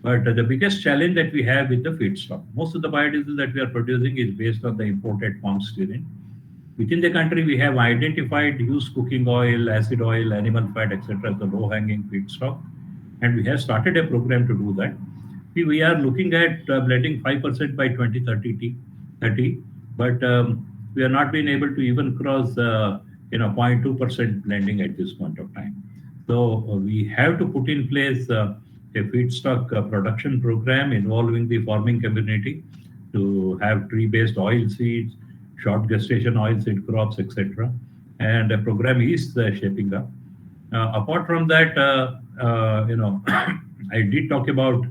But the biggest challenge that we have with the feedstock, most of the biodiesel that we are producing is based on the imported palm stearin. Within the country, we have identified used cooking oil, acid oil, animal fat, etc., as the low-hanging feedstock, and we have started a program to do that. We are looking at blending 5% by 2030, but we are not being able to even cross 0.2% blending at this point of time. So we have to put in place a feedstock production program involving the farming community to have tree-based oil seeds, short gestation oil seed crops, etc. And a program is shaping up. Apart from that, I did talk about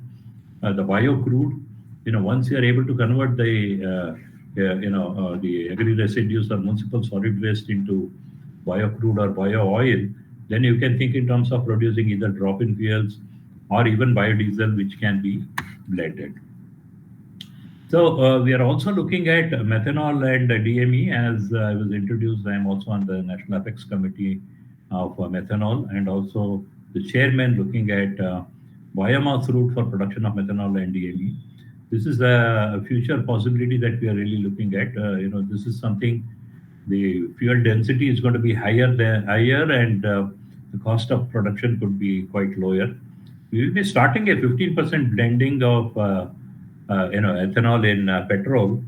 the bio crude. Once you are able to convert the agri residues or municipal solid waste into bio crude or bio oil, then you can think in terms of producing either drop-in fuels or even biodiesel, which can be blended. So we are also looking at methanol and DME. As I was introduced, I am also on the National Apex Committee of methanol, and also the chairman looking at biomass route for production of methanol and DME. This is a future possibility that we are really looking at. This is something, the fuel density is going to be higher, and the cost of production could be quite lower. We will be starting a 15% blending of ethanol in petrol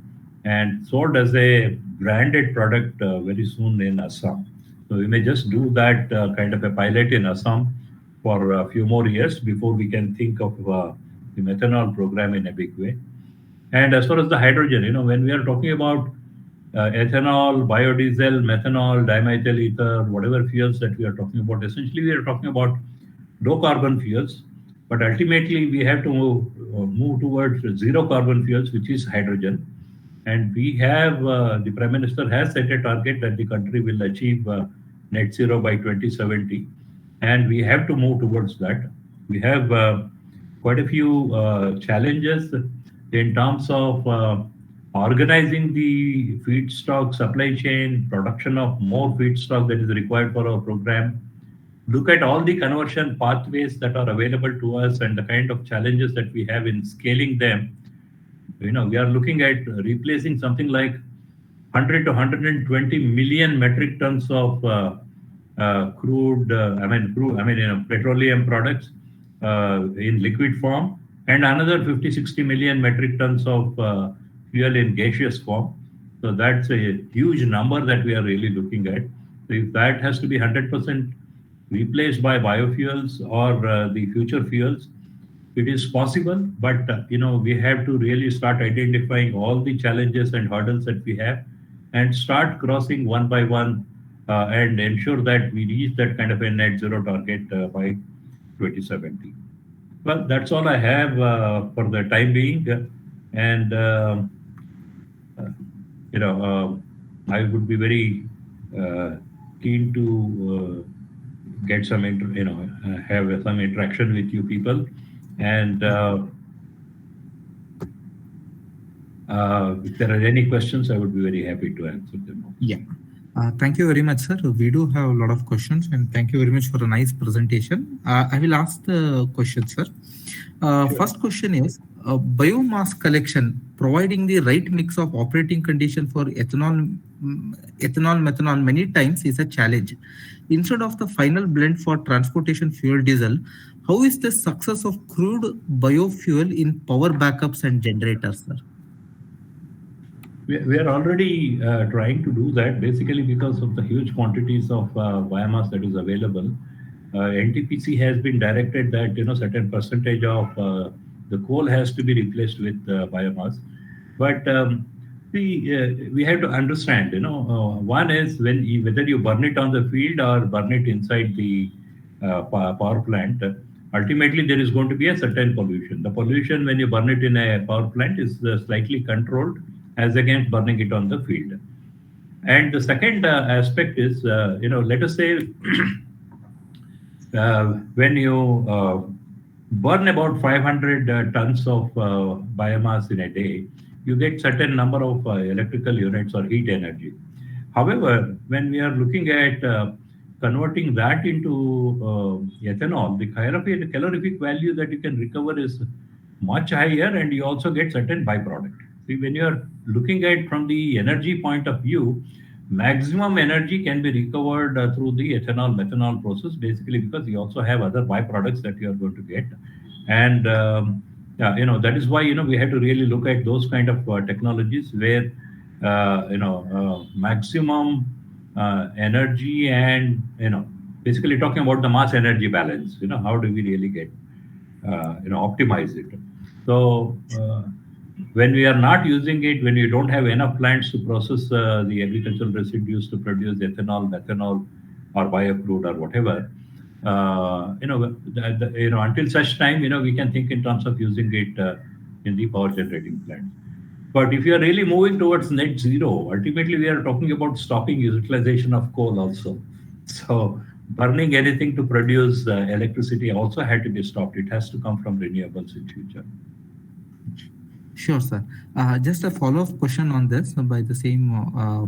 and sold as a branded product very soon in Assam. So we may just do that kind of a pilot in Assam for a few more years before we can think of the methanol program in a big way. And as far as the hydrogen, when we are talking about ethanol, biodiesel, methanol, dimethyl ether, whatever fuels that we are talking about, essentially we are talking about low carbon fuels. But ultimately, we have to move towards zero carbon fuels, which is hydrogen. And we have, the Prime Minister has set a target that the country will achieve net zero by 2070. And we have to move towards that. We have quite a few challenges in terms of organizing the feedstock supply chain, production of more feedstock that is required for our program. Look at all the conversion pathways that are available to us and the kind of challenges that we have in scaling them. We are looking at replacing something like 100 to 120 million metric tons of petroleum products in liquid form, and another 50-60 million metric tons of fuel in gaseous form. So that's a huge number that we are really looking at. So if that has to be 100% replaced by biofuels or the future fuels, it is possible, but we have to really start identifying all the challenges and hurdles that we have and start crossing one by one and ensure that we reach that kind of a net zero target by 2070. Well, that's all I have for the time being, and I would be very keen to get some, have some interaction with you people. And if there are any questions, I would be very happy to answer them. Yeah. Thank you very much, sir. We do have a lot of questions, and thank you very much for a nice presentation. I will ask the question, sir. Sure. First question is biomass collection, providing the right mix of operating condition for ethanol, methanol many times is a challenge. Instead of the final blend for transportation fuel diesel, how is the success of crude biofuel in power backups and generators, sir? We are already trying to do that basically because of the huge quantities of biomass that is available. NTPC has been directed that certain percentage of the coal has to be replaced with biomass. But we have to understand, one is whether you burn it on the field or burn it inside the power plant. Ultimately, there is going to be a certain pollution. The pollution when you burn it in a power plant is slightly controlled as against burning it on the field. And the second aspect is, let us say when you burn about 500 tons of biomass in a day, you get certain number of electrical units or heat energy. However, when we are looking at converting that into ethanol, the calorific value that you can recover is much higher, and you also get certain byproduct. See, when you are looking at from the energy point of view, maximum energy can be recovered through the ethanol methanol process, basically because you also have other byproducts that you are going to get. And yeah, that is why we have to really look at those kind of technologies where maximum energy and basically talking about the mass energy balance. How do we really get optimize it? So when we are not using it, when you don't have enough plants to process the agricultural residues to produce ethanol, methanol, or biocrude or whatever, until such time, we can think in terms of using it in the power generating plants. But if you are really moving towards net zero, ultimately we are talking about stopping utilization of coal also. So burning anything to produce electricity also had to be stopped. It has to come from renewables in future. Sure, sir. Just a follow-up question on this by the same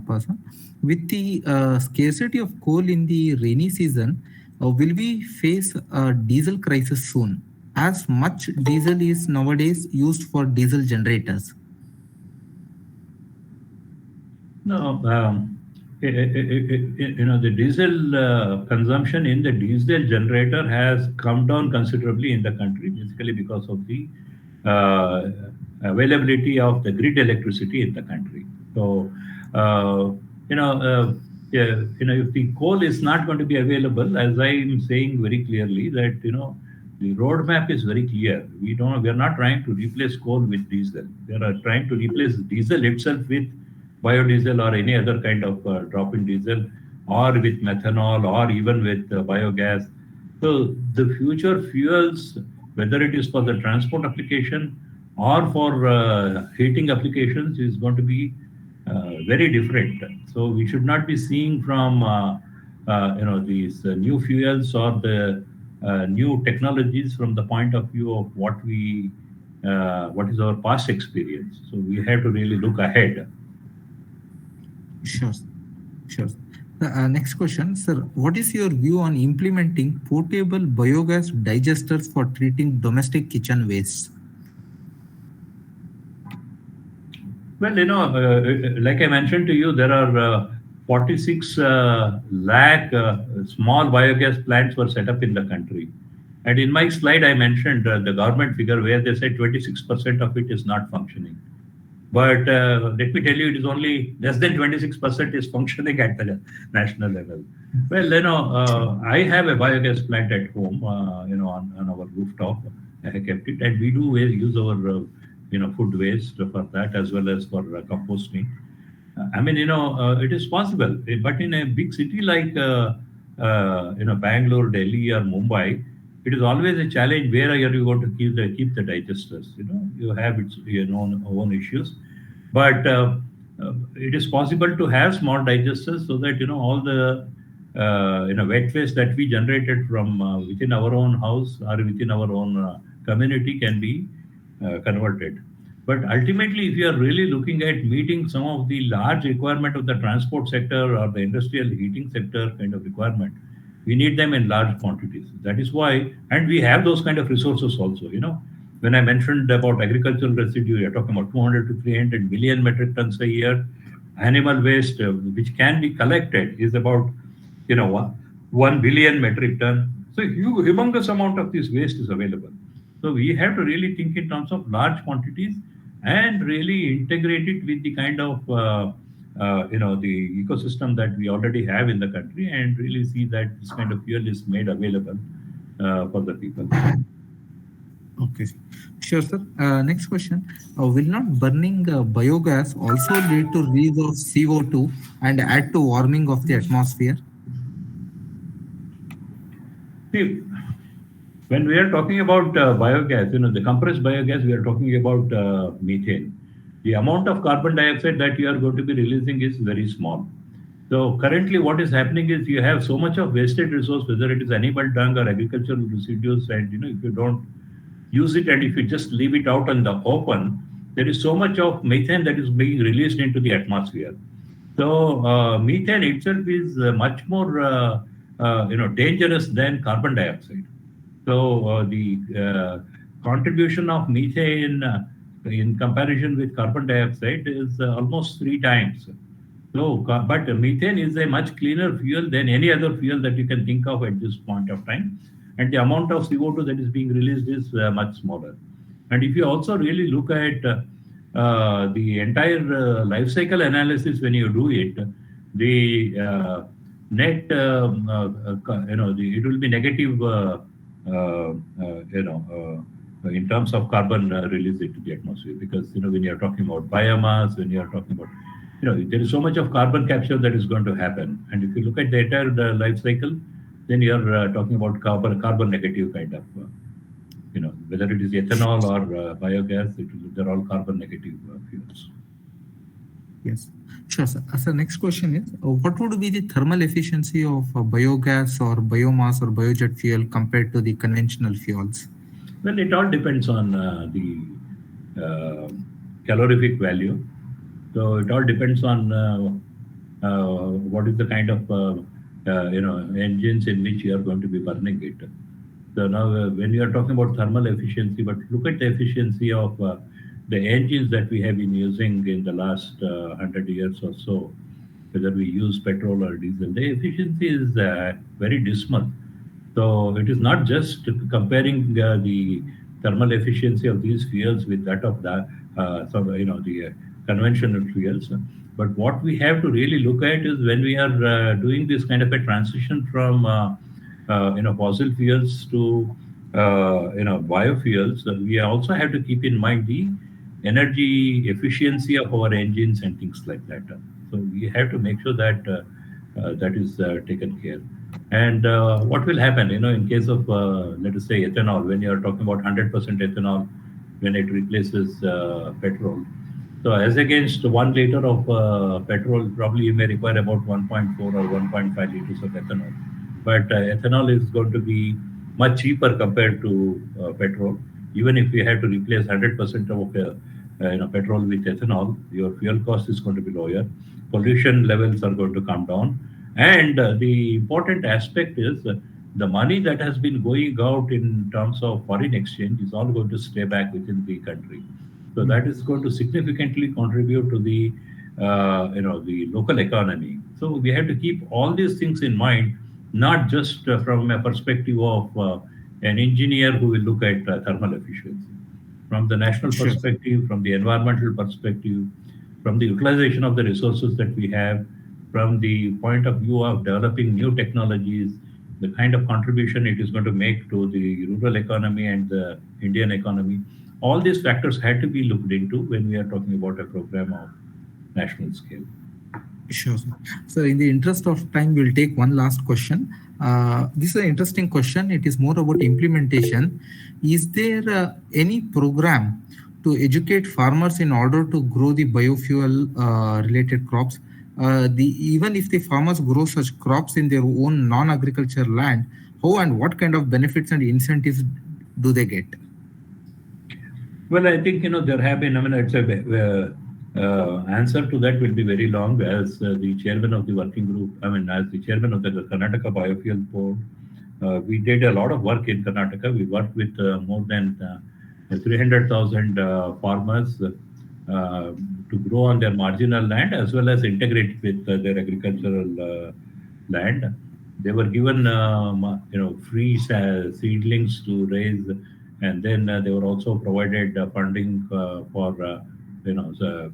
person. With the scarcity of coal in the rainy season, will we face a diesel crisis soon? As much diesel is nowadays used for diesel generators. No, the diesel consumption in the diesel generator has come down considerably in the country, basically because of the uh, availability of the grid electricity in the country. So, you know, yeah, if the coal is not going to be available, as I am saying very clearly, that the roadmap is very clear. We are not trying to replace coal with diesel. We are trying to replace diesel itself with biodiesel or any other kind of drop-in diesel, or with methanol, or even with biogas. So the future fuels, whether it is for the transport application or for heating applications, is going to be very different. So we should not be seeing from these new fuels or the new technologies from the point of view of what is our past experience. So we have to really look ahead. Sure, sure. Next question, sir. What is your view on implementing portable biogas digesters for treating domestic kitchen waste? Well, like I mentioned to you, there are 46 lakh small biogas plants were set up in the country. And in my slide, I mentioned the government figure where they said 26% of it is not functioning. But let me tell you, it is only less than 26% is functioning at the national level. Well, I have a biogas plant at home, on our rooftop. I kept it, and we do use our, food waste for that as well as for composting. I mean, it is possible, but in a big city like, Bangalore, Delhi, or Mumbai, it is always a challenge. Where are you going to keep the digesters? You have its own issues, but it is possible to have small digesters so that all the wet waste that we generated from within our own house or within our own community can be converted. But ultimately, if you are really looking at meeting some of the large requirement of the transport sector or the industrial heating sector kind of requirement, we need them in large quantities. That is why, and we have those kind of resources also. When I mentioned about agricultural residue, you're talking about 200 to 300 million metric tons a year. Animal waste, which can be collected, is about 1 billion metric ton. So huge, humongous amount of this waste is available. So we have to really think in terms of large quantities and really integrate it with the kind of the ecosystem that we already have in the country, and really see that this kind of fuel is made available for the people. Okay, sure, sir. Next question. Will not burning biogas also lead to release of CO2 and add to warming of the atmosphere? See, when we are talking about biogas, the compressed biogas, we are talking about methane. The amount of carbon dioxide that you are going to be releasing is very small. So currently, what is happening is you have so much of wasted resource, whether it is animal dung or agricultural residues, and if you don't use it and if you just leave it out in the open, there is so much of methane that is being released into the atmosphere. So methane itself is much more dangerous than carbon dioxide. So the contribution of methane in comparison with carbon dioxide is almost 3 times. So, but methane is a much cleaner fuel than any other fuel that you can think of at this point of time, and the amount of CO2 that is being released is much smaller. And if you also really look at the entire life cycle analysis, when you do it, the net, it will be negative, in terms of carbon release into the atmosphere, because when you are talking about biomass, when you are talking about there is so much of carbon capture that is going to happen, and if you look at the entire life cycle, then you are talking about carbon negative kind of, whether it is ethanol or biogas, they're all carbon negative fuels. Yes, sure, sir. So next question is, what would be the thermal efficiency of biogas or biomass or biojet fuel compared to the conventional fuels? Well, it all depends on the calorific value. So it all depends on what is the kind of engines in which you are going to be burning it. So now, when you are talking about thermal efficiency, but look at the efficiency of the engines that we have been using in the last 100 years or so, whether we use petrol or diesel, the efficiency is very dismal. So it is not just comparing the thermal efficiency of these fuels with that of the conventional fuels. But what we have to really look at is when we are doing this kind of a transition from fossil fuels to biofuels, we also have to keep in mind the energy efficiency of our engines and things like that. So we have to make sure that that is taken care. And what will happen, in case of, let us say, ethanol, when you are talking about 100% ethanol, when it replaces petrol. So as against 1 liter of petrol, probably you may require about 1.4 or 1.5 liters of ethanol. But ethanol is going to be much cheaper compared to petrol. Even if you have to replace 100% of petrol with ethanol, your fuel cost is going to be lower. Pollution levels are going to come down. And the important aspect is the money that has been going out in terms of foreign exchange is all going to stay back within the country. So that is going to significantly contribute to the the local economy. So we have to keep all these things in mind, not just from a perspective of an engineer who will look at thermal efficiency. From the national Sure. perspective, from the environmental perspective, from the utilization of the resources that we have, from the point of view of developing new technologies, the kind of contribution it is going to make to the rural economy and the Indian economy. All these factors had to be looked into when we are talking about a program of national scale. Sure, sir. So in the interest of time, we'll take one last question. This is an interesting question. It is more about implementation. Is there any program to educate farmers in order to grow the biofuel related crops? Even if the farmers grow such crops in their own non-agriculture land, how and what kind of benefits and incentives do they get? Well, I think there have been. I mean, it's a answer to that will be very long. As the chairman of the working group, I mean, as the chairman of the Karnataka Biofuel Board, we did a lot of work in Karnataka. We worked with more than 300,000 farmers to grow on their marginal land as well as integrate with their agricultural land. They were given, free seedlings to raise, and then they were also provided funding for,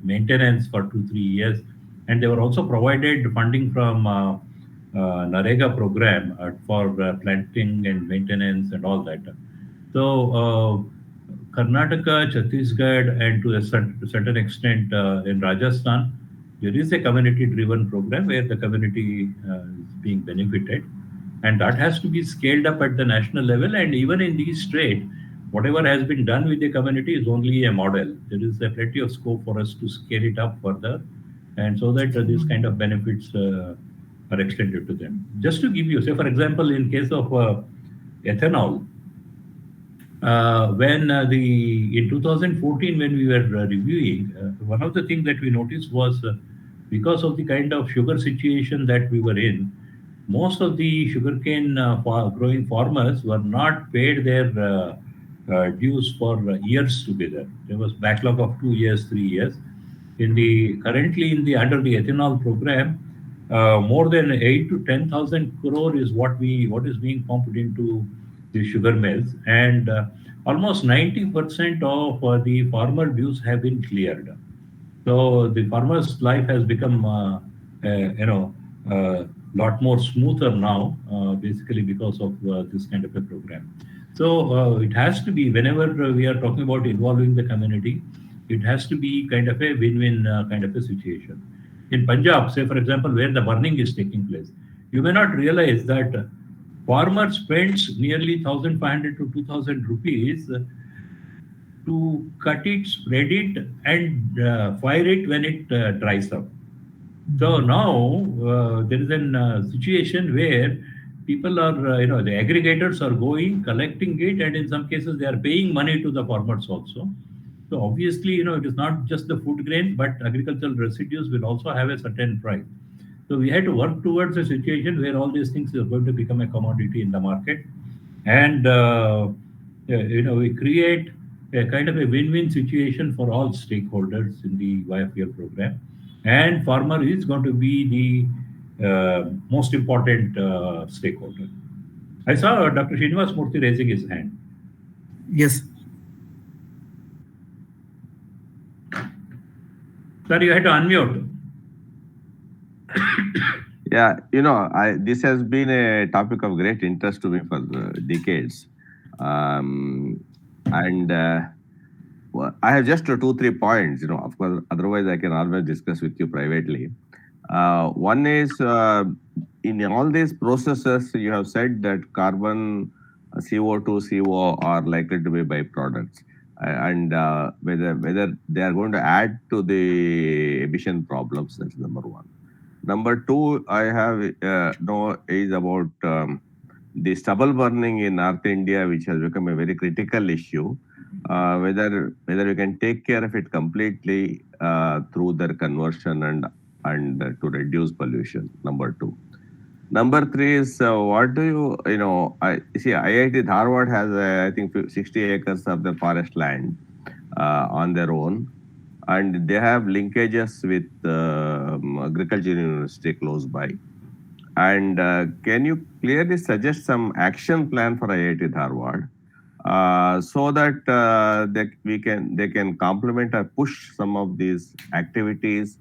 maintenance for 2 3 years, and they were also provided funding from Narega program for planting and maintenance and all that. So Karnataka, Chhattisgarh, and to a certain extent in Rajasthan, there is a community-driven program where the community is being benefited, and that has to be scaled up at the national level. And even in these states, whatever has been done with the community is only a model. There is plenty of scope for us to scale it up further, and so that these kind of benefits are extended to them. Just to give you, say, for example, in case of ethanol, when the in 2014 when we were reviewing, one of the things that we noticed was because of the kind of sugar situation that we were in, most of the sugarcane growing farmers were not paid their dues for years together. There was backlog of 2 years, 3 years. In the currently in the under the ethanol program, more than 8 to 10,000 crore is what is being pumped into the sugar mills, and almost 90% of the farmer dues have been cleared. So the farmer's life has become, lot more smoother now, basically because of this kind of a program. So it has to be whenever we are talking about involving the community, it has to be kind of a win-win kind of a situation. In Punjab, say for example, where the burning is taking place, you may not realize that farmer spends nearly 1,500 to 2,000 rupees to cut it, spread it, and fire it when it dries up. So now there is a situation where people are, the aggregators are going, collecting it, and in some cases they are paying money to the farmers also. So obviously, it is not just the food grain, but agricultural residues will also have a certain price. So we had to work towards a situation where all these things are going to become a commodity in the market, and we create a kind of a win-win situation for all stakeholders in the biofuel program, and farmer is going to be the most important stakeholder. I saw Dr. Srinivas Murthy raising his hand. Yes. Sir, you had to unmute. Yeah, this has been a topic of great interest to me for decades. And I have just 2 3 points, of course, otherwise I can always discuss with you privately. One is, in all these processes, you have said that carbon, CO2, CO are likely to be byproducts, and whether they are going to add to the emission problems. That's number one. Number two, I have know is about the stubble burning in North India, which has become a very critical issue. Whether we can take care of it completely through their conversion and to reduce pollution. Number two. Number three is what do I see IIT Dharwad has I think 60 acres of the forest land on their own, and they have linkages with agriculture university close by. And can you clearly suggest some action plan for IIT Dharwad so that they can complement or push some of these activities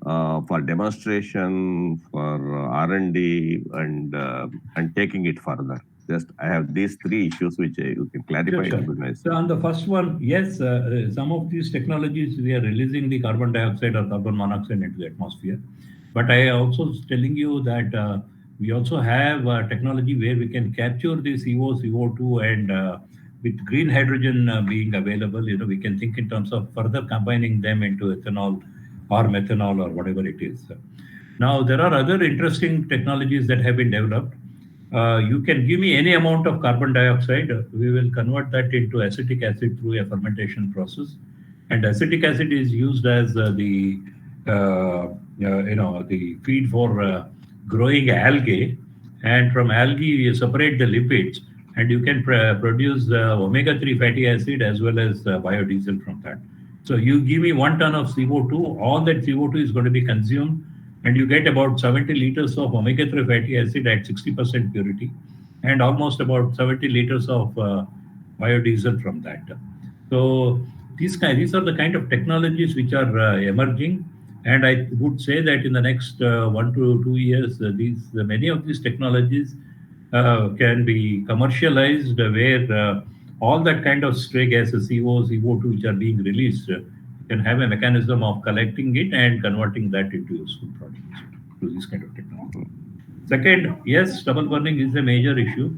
for demonstration, for R&D, and taking it further? Just I have these 3 issues which you can clarify. Sure. So on the first one, yes, some of these technologies we are releasing the carbon dioxide or carbon monoxide into the atmosphere. But I also telling you that we also have technology where we can capture the CO, CO2, and with green hydrogen being available, we can think in terms of further combining them into ethanol or methanol or whatever it is. Now, there are other interesting technologies that have been developed. You can give me any amount of carbon dioxide. We will convert that into acetic acid through a fermentation process. And acetic acid is used as the feed for growing algae. And from algae, you separate the lipids, and you can produce omega-3 fatty acid as well as biodiesel from that. So you give me 1 ton of CO2, all that CO2 is going to be consumed, and you get about 70 liters of omega-3 fatty acid at 60% purity, and almost about 70 liters of biodiesel from that. So these are the kind of technologies which are emerging, and I would say that in the next 1 to 2 years, many of these technologies can be commercialized, where all that kind of stray gases, CO2, which are being released, can have a mechanism of collecting it and converting that into useful products through this kind of technology. Second, yes, stubble burning is a major issue.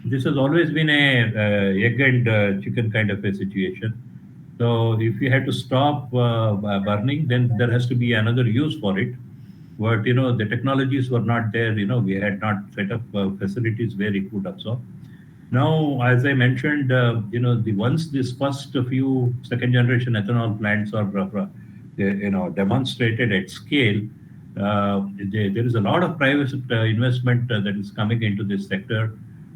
This has always been a egg and chicken kind of a situation. So if we had to stop burning, then there has to be another use for it. But the technologies were not there. We had not set up facilities where it would absorb. Now, as I mentioned, once this first few second generation ethanol plants are demonstrated at scale, there is a lot of private investment that is coming into this sector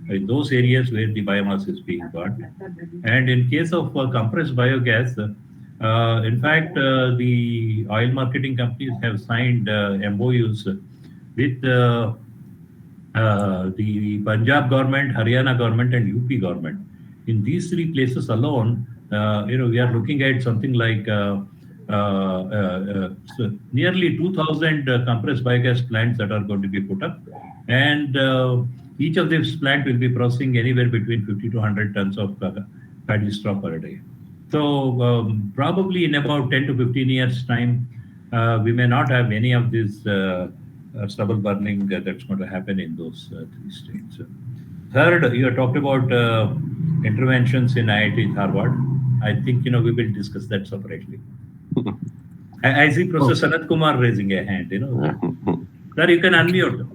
in those areas where the biomass is being burned. And in case of compressed biogas, in fact, the oil marketing companies have signed MOUs with the Punjab government, Haryana government, and UP government. In these 3 places alone, we are looking at something like nearly 2,000 compressed biogas plants that are going to be put up, and each of these plants will be processing anywhere between 50 to 100 tons of paddy straw per day. So probably in about 10 to 15 years' time, we may not have any of this stubble burning that's going to happen in those 3 states. Third, you have talked about interventions in IIT Dharwad. I think we will discuss that separately. I see Professor Sanat Kumar raising a hand. Sir, you can unmute.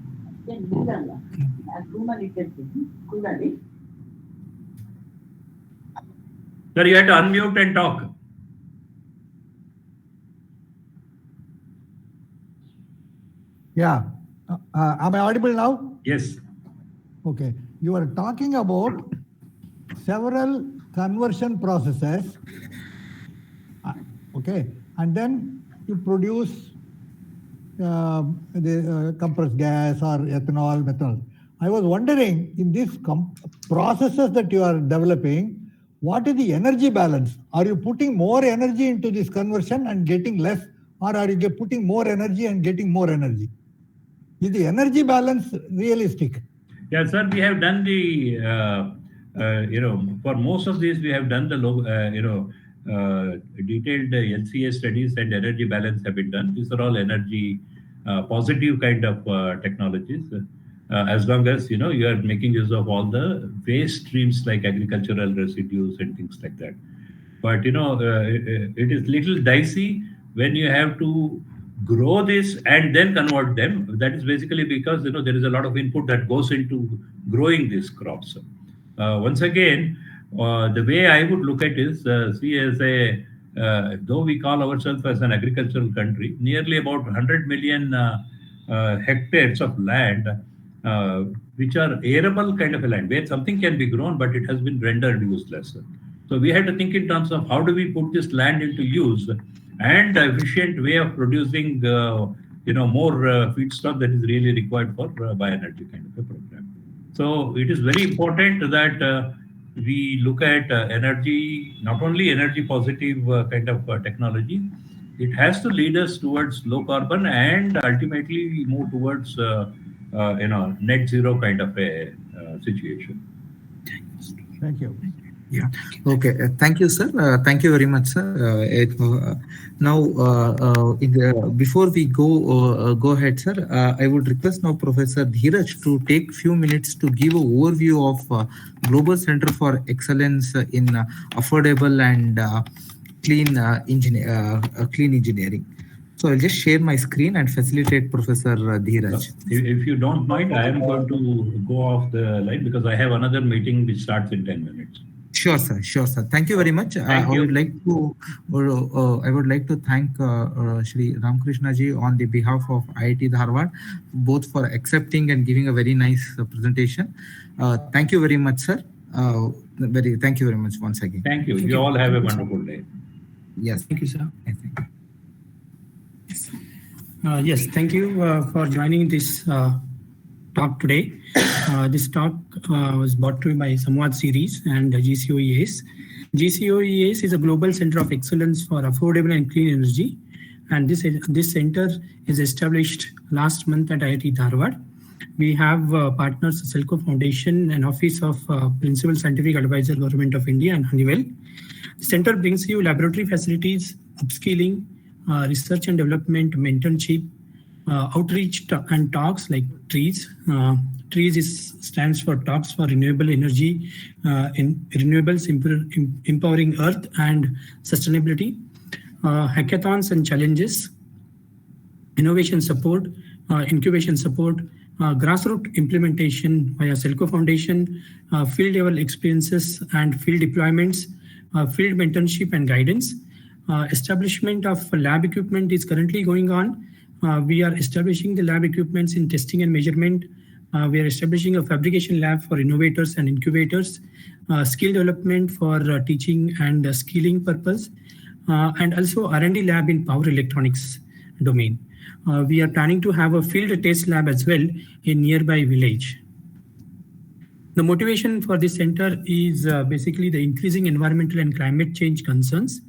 Sir, you have to unmute and talk. Yeah. Am I audible now? Yes. Okay. You are talking about several conversion processes. Okay. And then you produce the compressed gas or ethanol, methanol. I was wondering, in these processes that you are developing, what is the energy balance? Are you putting more energy into this conversion and getting less, or are you putting more energy and getting more energy? Is the energy balance realistic? Yeah, sir, we have done the, for most of these, we have done the, detailed LCA studies, and energy balance have been done. These are all energy positive kind of technologies. As long as, you are making use of all the waste streams like agricultural residues and things like that. But, it is little dicey when you have to grow this and then convert them. That is basically because, there is a lot of input that goes into growing these crops. Once again, the way I would look at is, see, as a, though we call ourselves as an agricultural country, nearly about 100 million hectares of land, which are arable kind of a land, where something can be grown, but it has been rendered useless. So we had to think in terms of how do we put this land into use, and efficient way of producing, more feedstock that is really required for bioenergy kind of a program. So it is very important that we look at energy, not only energy positive kind of technology. It has to lead us towards low carbon, and ultimately we move towards net zero kind of a situation. Thank you. Yeah. Okay. Thank you, sir. Thank you very much, sir. Now, before we go ahead, sir, I would request now Professor Dheeraj to take few minutes to give an overview of Global Center for Excellence in Affordable and Clean Engineering. So I'll just share my screen and facilitate Professor Dheeraj. If you don't mind, I am going to go off the line because I have another meeting which starts in 10 minutes. Sure, sir. Sure, sir. Thank you very much. I would like to thank Shri Ramakrishna ji on the behalf of IIT Dharwad, both for accepting and giving a very nice presentation. Thank you very much, sir. Thank you very much once again. Thank you. You all have a wonderful day. Yes. Thank you, sir. I think. Yes, thank you for joining this talk today. This talk was brought to you by SAMVAAD series and GCoE-ACE. GCoE-ACE is a global center of excellence for affordable and clean energy. And this center is established last month at IIT Dharwad. We have partners Selco Foundation and Office of Principal Scientific Advisor, Government of India and Honeywell. The center brings you laboratory facilities, upskilling, research and development, mentorship, outreach and talks like TREES. TREES stands for Talks for Renewable Energy, in Renewables Empowering Earth and Sustainability, hackathons and challenges, innovation support, incubation support, grassroots implementation via Selco Foundation, field level experiences and field deployments, field mentorship and guidance. Establishment of lab equipment is currently going on. We are establishing the lab equipments in testing and measurement. We are establishing a fabrication lab for innovators and incubators, skill development for teaching and skilling purpose, and also R&D lab in power electronics domain. We are planning to have a field test lab as well in nearby village. The motivation for this center is basically the increasing environmental and climate change concerns.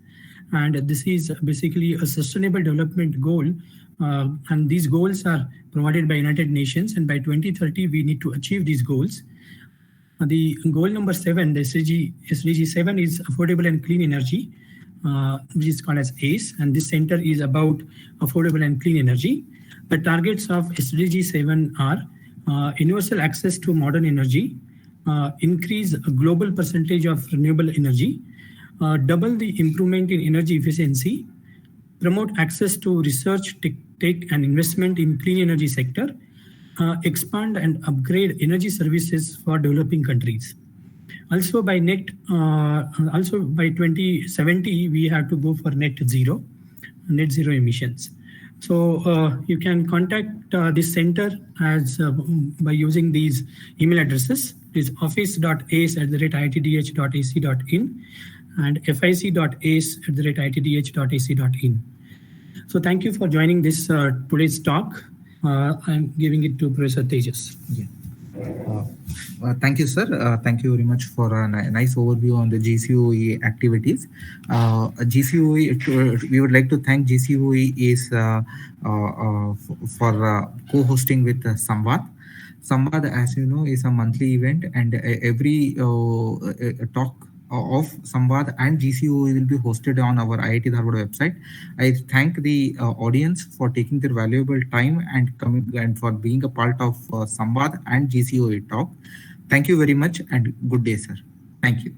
And this is basically a sustainable development goal. And these goals are provided by United Nations. And by 2030, we need to achieve these goals. The goal number 7, the SDG 7 is affordable and clean energy, which is called as ACE. And this center is about affordable and clean energy. The targets of SDG 7 are universal access to modern energy, increase a global percentage of renewable energy, double the improvement in energy efficiency, promote access to research, tech and investment in clean energy sector, expand and upgrade energy services for developing countries. Also by 2070, we have to go for net zero emissions. So you can contact this center as by using these email addresses. It is office.ace@iitdh-ac.in and fic.ace@iitdh-ac.in. So thank you for joining this today's talk. I'm giving it to Professor Tejas. Yeah. Thank you, sir. Thank you very much for a nice overview on the GCoE activities. We would like to thank GCoE-ACE for co-hosting with SAMVAAD. SAMVAAD, as you know, is a monthly event, and every talk of SAMVAAD and GCoE will be hosted on our IIT Dharwad website. I thank the audience for taking their valuable time and coming and for being a part of SAMVAAD and GCoE talk. Thank you very much and good day, sir. Thank you.